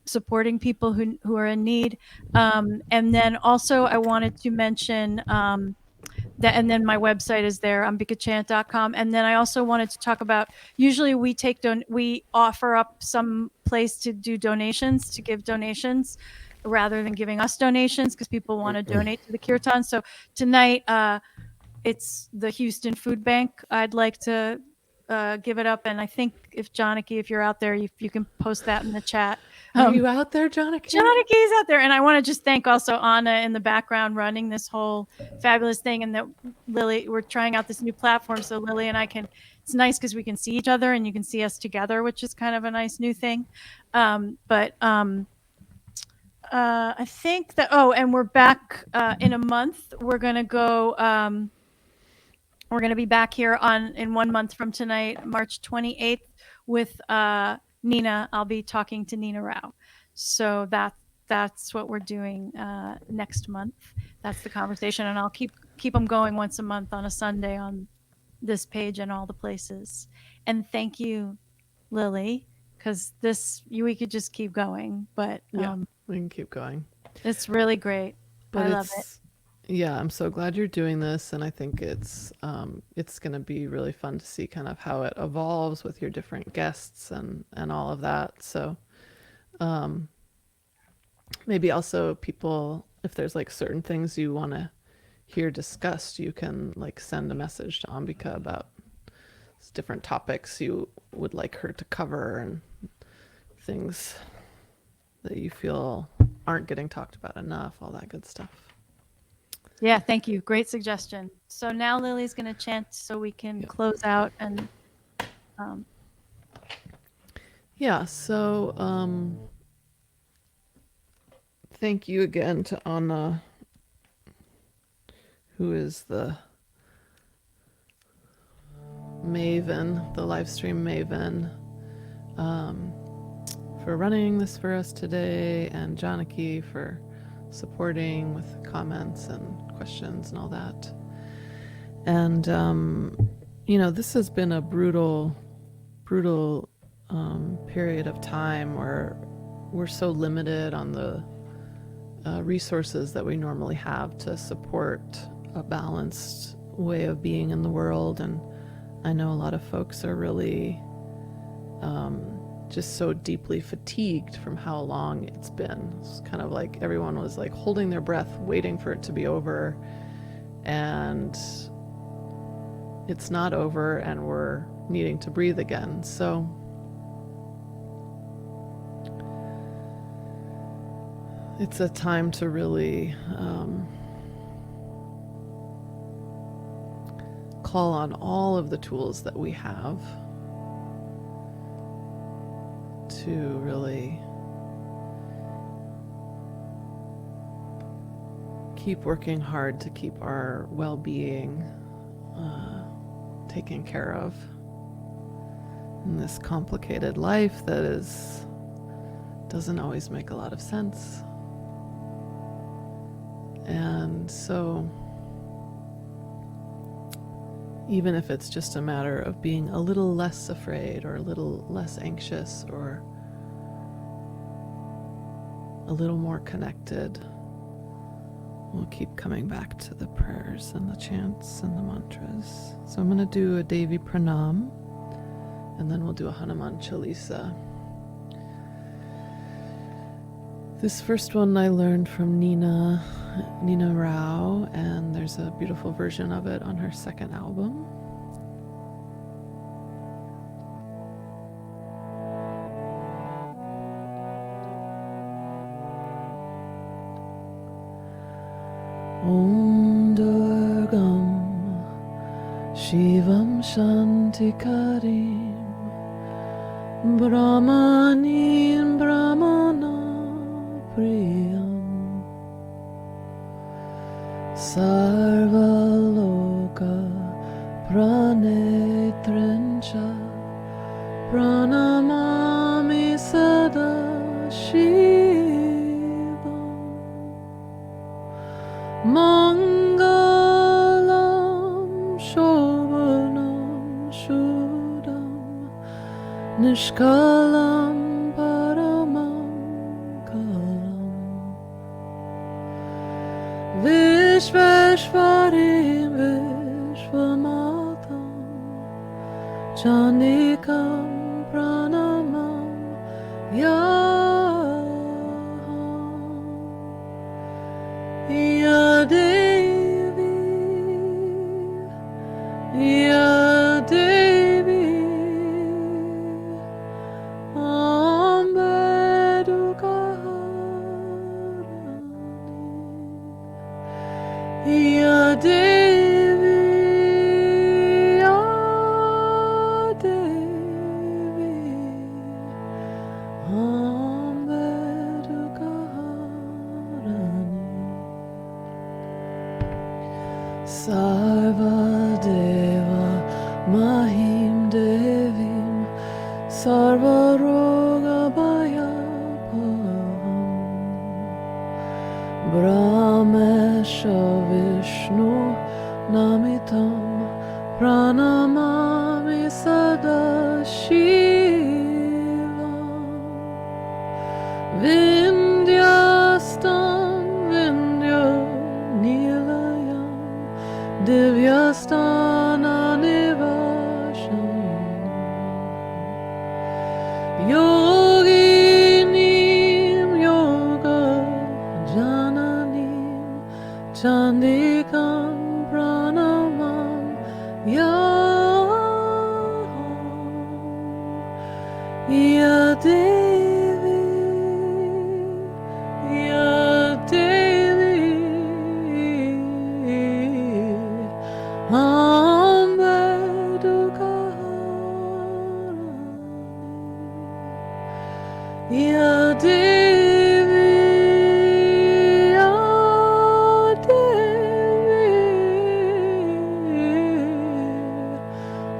supporting people who are in need. And then also, I wanted to mention. And then my website is there, ambikachant.com. And then I also wanted to talk about, usually we offer up some place to do donations, to give donations rather than giving us donations because people want to donate to the kirtan. So tonight, it's the Houston Food Bank. I'd like to give it up. And I think if Janaki, if you're out there, you can post that in the chat. Are you out there, Jonathan? Janiki's out there. And I want to just thank also Anna in the background running this whole fabulous thing. And that Lily, we're trying out this new platform. So Lily and I it's nice because we can see each other and you can see us together, which is kind of a nice new thing. I think that, and we're back in a month. We're going to be back here in 1 month from tonight, March 28th, with Nina. I'll be talking to Nina Rao. So that's what we're doing next month. That's the conversation, and I'll keep them going once a month on a Sunday on this page and all the places. And thank you, Lily, because we could just keep going, but Yeah. We can keep going. it's really great. But I love it. Yeah, I'm so glad you're doing this, and I think it's going to be really fun to see kind of how it evolves with your different guests and all of that. So maybe also people, if there's like certain things you want to hear discussed, you can like send a message to Ambika about different topics you would like her to cover and things that you feel aren't getting talked about enough, all that good stuff. Yeah, thank you. Great suggestion. So now Lily's going to chant so we can close out and thank you again to Anna, who is the maven, the live stream maven, for running this for us today, and Janaki for supporting with comments and questions and all that. And, this has been a brutal period of time where we're so limited on the resources that we normally have to support a balanced way of being in the world. And I know a lot of folks are really just so deeply fatigued from how long it's been. It's kind of like everyone was like holding their breath, waiting for it to be over. And it's not over, and we're needing to breathe again. So it's a time to really call on all of the tools that we have to really keep working hard to keep our well-being taken care of in this complicated life that doesn't always make a lot of sense. And so even if it's just a matter of being a little less afraid or a little less anxious or a little more connected, we'll keep coming back to the prayers and the chants and the mantras. So I'm going to do a Devi Pranam, and then we'll do a Hanuman Chalisa. This first one I learned from Nina Rao, and there's a beautiful version of it on her second album. Om Durgam Shivam Shantikarim Brahmanim Brahmana Priyam Sarvaloka Pranetrencha Pranamami Sada Shivam Mangalam Shobhanam Shuddham Nishkalam Paramam Kalam Vishveshwarim Vishwamatam Chanikam Pranamam Ya Devi, Ya Devi, Ambedukaharani, Ya Devi, Ya Devi, Ambedukaharani. Sarva Deva Mahim Devim Sarva Roga Bhayapaham Brahmesha Vishnu Namitam Pranamami Sada Shivam Vindyastam Vindya Nilayam Divyastana Nivasham Yoginim Yoga Jananim Chandikam Pranamam Yaham Ya Devi Ya Devi Ambedukaharani Ya Devi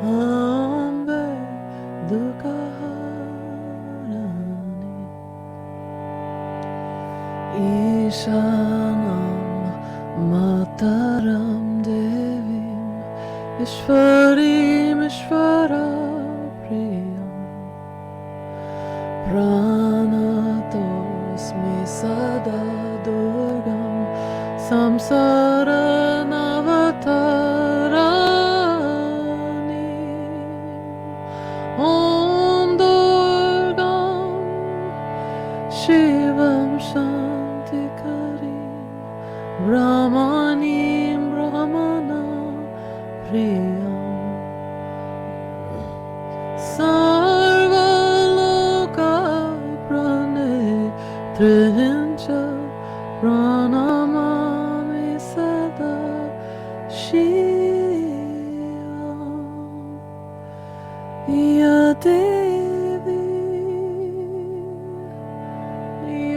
Ambe dukaharani Ishanam Mataram Devim Ishvarim Ishvara Priyam Pranatosmi Sada Durgam Samsara Navatarani Om Durgam Shivam Shantikarim Brahmanim Brahmana Priyam Sarvaloka Prane Trihincha Pranamami Sada Shivam Ya Devi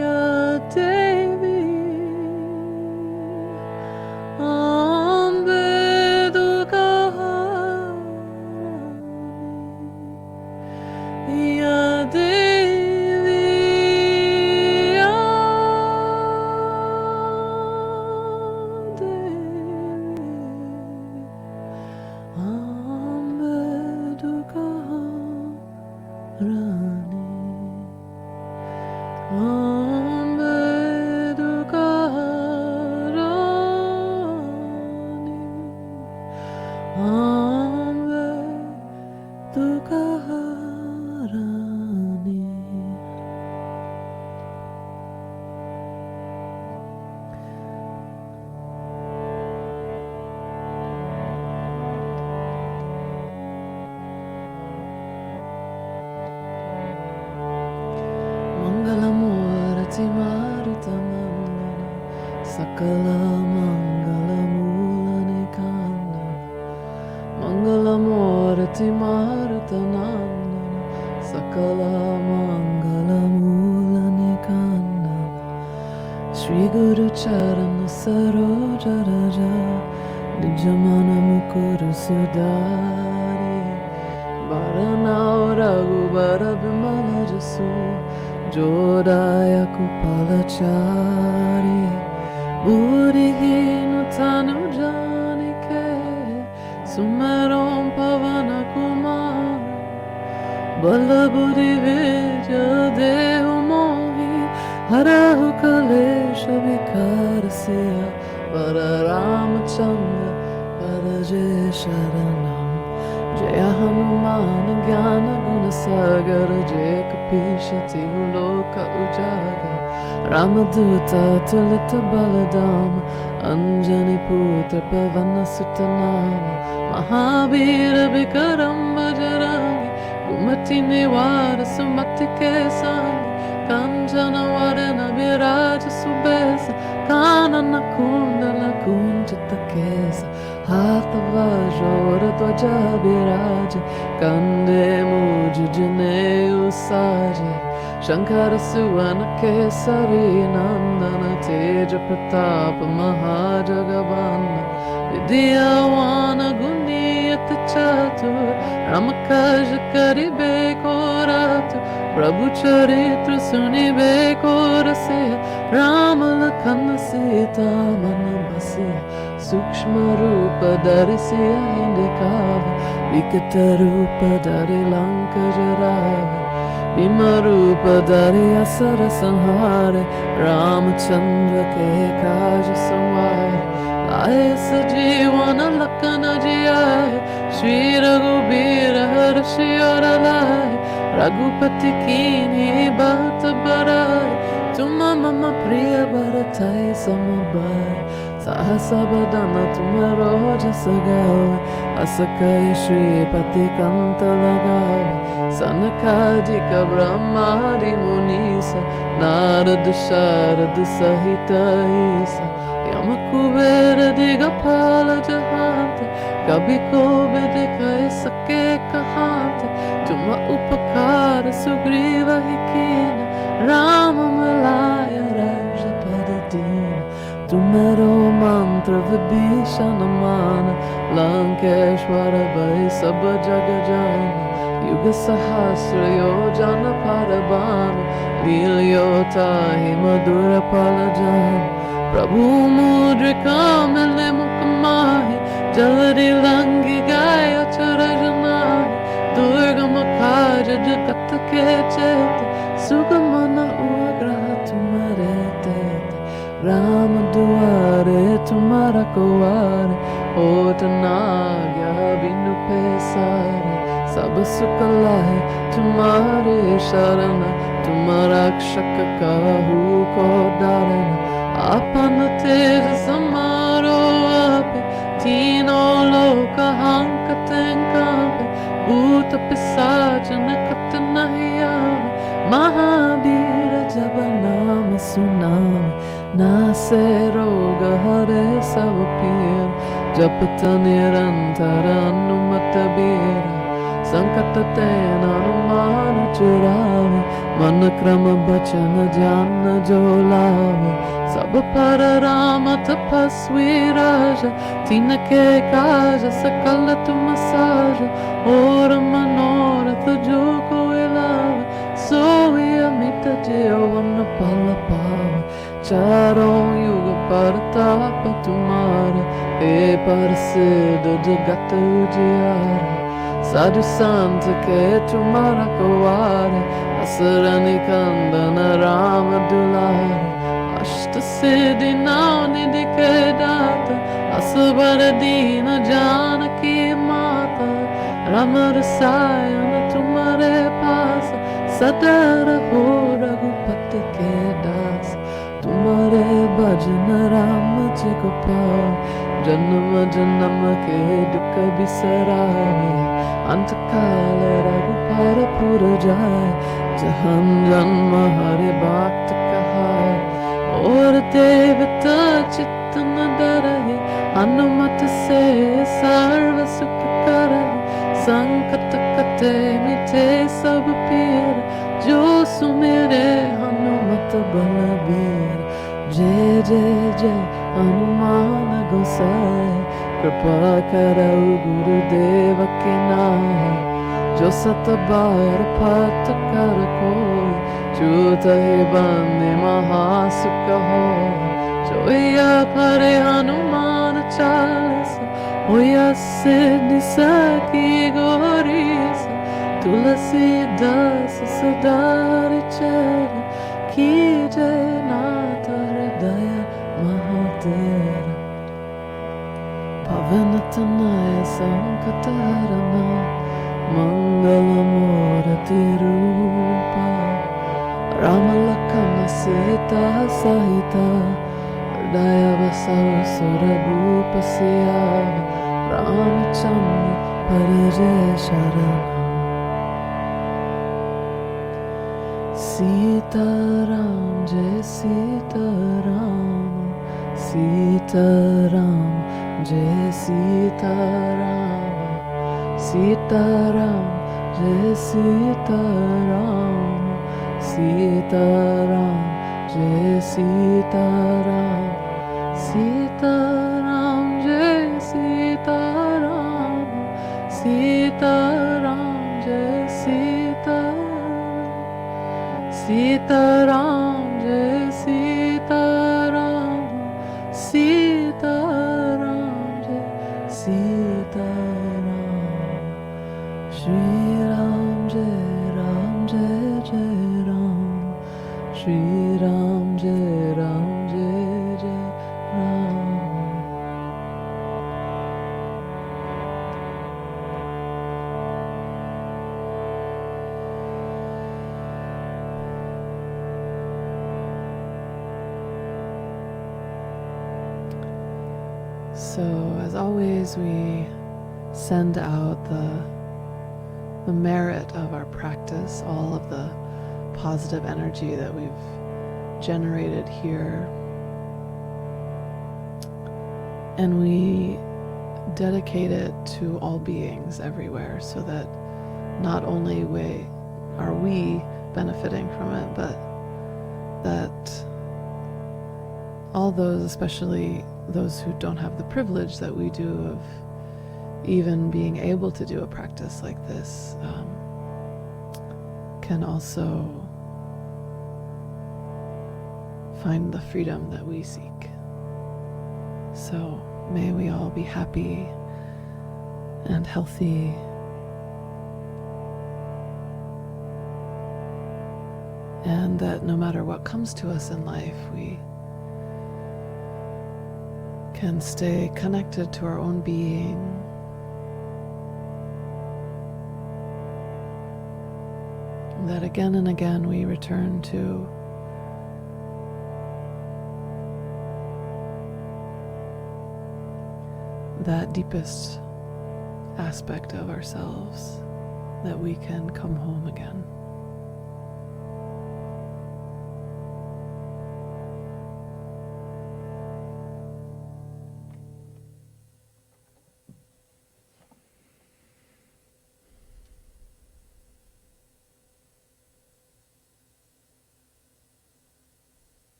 Ya Devi Ambe Dukaharani Ya Devi Ya Devi Ambe Dukaharani Ambe Dukaharani Ambe Dukaharani Mangalamurati Marutamandana Sakala Mangalamulani Kandana Mangalamurati Marutanandana Sakala Mangalamulani Kandana Shri Guru Charana Saroja Raja Nijamana Mukuru Sudari Baranao Raghubara Bimala Jasu Jodaya Kupalachari Burihinu Tanu Janike Sumarom Pavana Kumar Balabudi Vijaya Dehu Mohi Harahu Kalesha Vikarasya Vara Ramachandra Varaje Sharanam Jaya Hanuman Jnana Guna Sagar Jaya Kapishati Loka Ujaga Ramaduta Tulita Baladama Anjani Putra Pavana Sutanama Mahavira Vikaram Bajarangi Kumati Nivara Sumati Kesangi Kanjana Varana Viraja Subesa Kanana Kundala Kunjita Kesa Hatha Vajora Dwaja Viraja Kande Muji Jane Usaji Shankara Suvana Kesari Nandana Teja Pratapa Mahajagavana Vidyavana Guniyat Chatur Ramakaja Karibe Koratu Prabhu Charitra Sunibe Korasya Ramalakana Sita Manabasya Sukshma Rupa Darisya Hindikava Vikata Rupa Dari Lanka Jarava Bhimarupa Dari Asara Sanhare Ramachandra Ke Kaja Samvare Laye Sajivana Lakana Jiyai Shri Raghubira Harshiyara Lai Raghupati Kini Bhata Barai Tuma Mama Priya Bharatai Samabai Sahasa Badana Tumaro Jasagawa Asakai Shri Pati Kanta Lagawa Sanakadika Brahmadi Munisa Narada Sharada Sahita Isa Yamakubera Digapala Jahanta Kabiko Vedika Isake Kahanta Tuma Upakara Sugriva Hikina Rama Malaya Raja Padadina Tumero Manta Mantra Vibhishana Mana Lankeshwara Bhai Sab Jag Jana Yuga Sahasra Yojana Parabana Lilyota Hi Madhura Palajana Prabhu Mudrika Mile Mukamahi Jalari Langi Gaya Charajanahi Durga Makaja Jagat Ke Chete Sugamana Uagraha Tumare Tete Ram Duare Tumara Koare Otanagya Binu Pesare Sab Sukalahe Tumare Sharana Tumarakshaka Kahu Kodarana Apana Teja Samaro Ape Tino Loka Hanka Tenkape Bhuta Pisajana Katanahiyave Mahabira Jabanama Sunami Nase Roga Hare Savapir Japata Nirantara Anumatabira Sankatatena Anumana Churave Manakrama Bachana Jana Jolave Sab Para Rama Tapasvi Raja Tina Ke Kaja Sakala Tumasaja Ora Manoratha Joko Elava Soya Mita Jeovana Palapava Charon Yuga Paratapa Tumara E Parasiddha Jagata Ujiyara Sadhu Santa Ke Tumara Kaware Asarani Kandana Rama Dulare Ashta Siddhi Navnidhi Ke Data Asabaradina Janaki Mata Rama Rasayana Tumare Pasa Sadara Ho Raghupati Ke Das Tumare Bhajana Rama Jigopal Janama Janama Ke Dukha Bisarave Antakala Raghupara Pura Jai Jahan Janma Hare Bhakta Kahar Or Devata Chittana Darahe Hanumata Se Sarva Sukha Karahe Sankata Kate Mite Sab Pira Jo Sumire Hanumata Balabir Jai Jai Jai Hanumana Gosai Kripa Karau Guru Deva Kinai Jo Satabar Pata Karakoi Chuta Hibani Mahasukha Hoi Joya Pare Hanumana Chalisa Oya Siddhi Saki Gorisa Tulasi Dasa Sadari Chera Ki Jai Nata Hridaya Mahadera Pavanatanaya Sankatarana Mangalamurati Rupa Ramalakana Sita Sahita Hridaya Vasau Surabhupa Siyava Ramachandra Parajaya Sharana Sita Ram Jai Sita Ram Sita Ram Jai Sita Ram Sita Ram Jai Sita Ram Sita Ram Jai Sita Ram Sita Ram Jai Sita Ram Sita Ram Jai Sita Sita Ram Jai Sita Ram Sita Ram Jai Sita Ram Shri Ram Jai Ram Jai Jai Ram Shri Ram Jai Ram Jai Jai Ram So, as always, we send out the merit of our practice, all of the positive energy that we've generated here. And we dedicate it to all beings everywhere so that not only are we benefiting from it, but that all those, especially those who don't have the privilege that we do of even being able to do a practice like this can also find the freedom that we seek. So may we all be happy and healthy and that no matter what comes to us in life, we can stay connected to our own being, that again and again we return to that deepest aspect of ourselves, that we can come home again.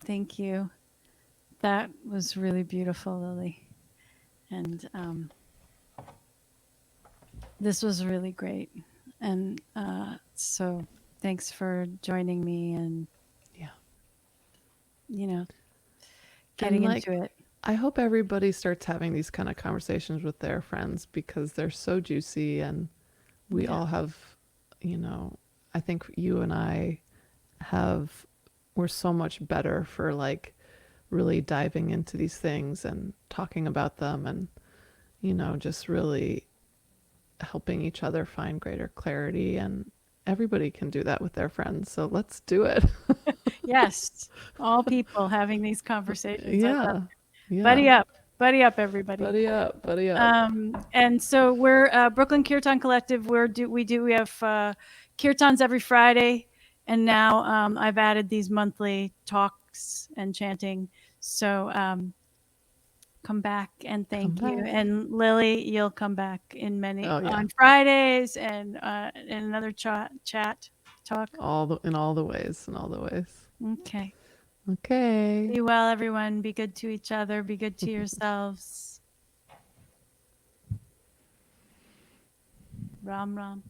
Thank you. That was really beautiful, Lily. And this was really great. And so thanks for joining me and, Yeah. you know, And getting into it. I hope everybody starts having these kind of conversations with their friends because they're so juicy, and we all have, I think you and I we're so much better for like really diving into these things and talking about them and, just really helping each other find greater clarity. And everybody can do that with their friends. So let's do it. Yes, all people having these conversations. I love Yeah. it. Yeah. Buddy up, everybody. Buddy up. Buddy up. And so we're Brooklyn Kirtan Collective. We have kirtans every Friday, and now I've added these monthly talks and chanting. So come back and Come thank you. back. And Lily, you'll come back in Oh, yeah. on Fridays and in another chat talk. In all the ways. In all the ways. Okay. Okay. Be well, everyone. Be good to each other. Be good to yourselves. Ram Ram.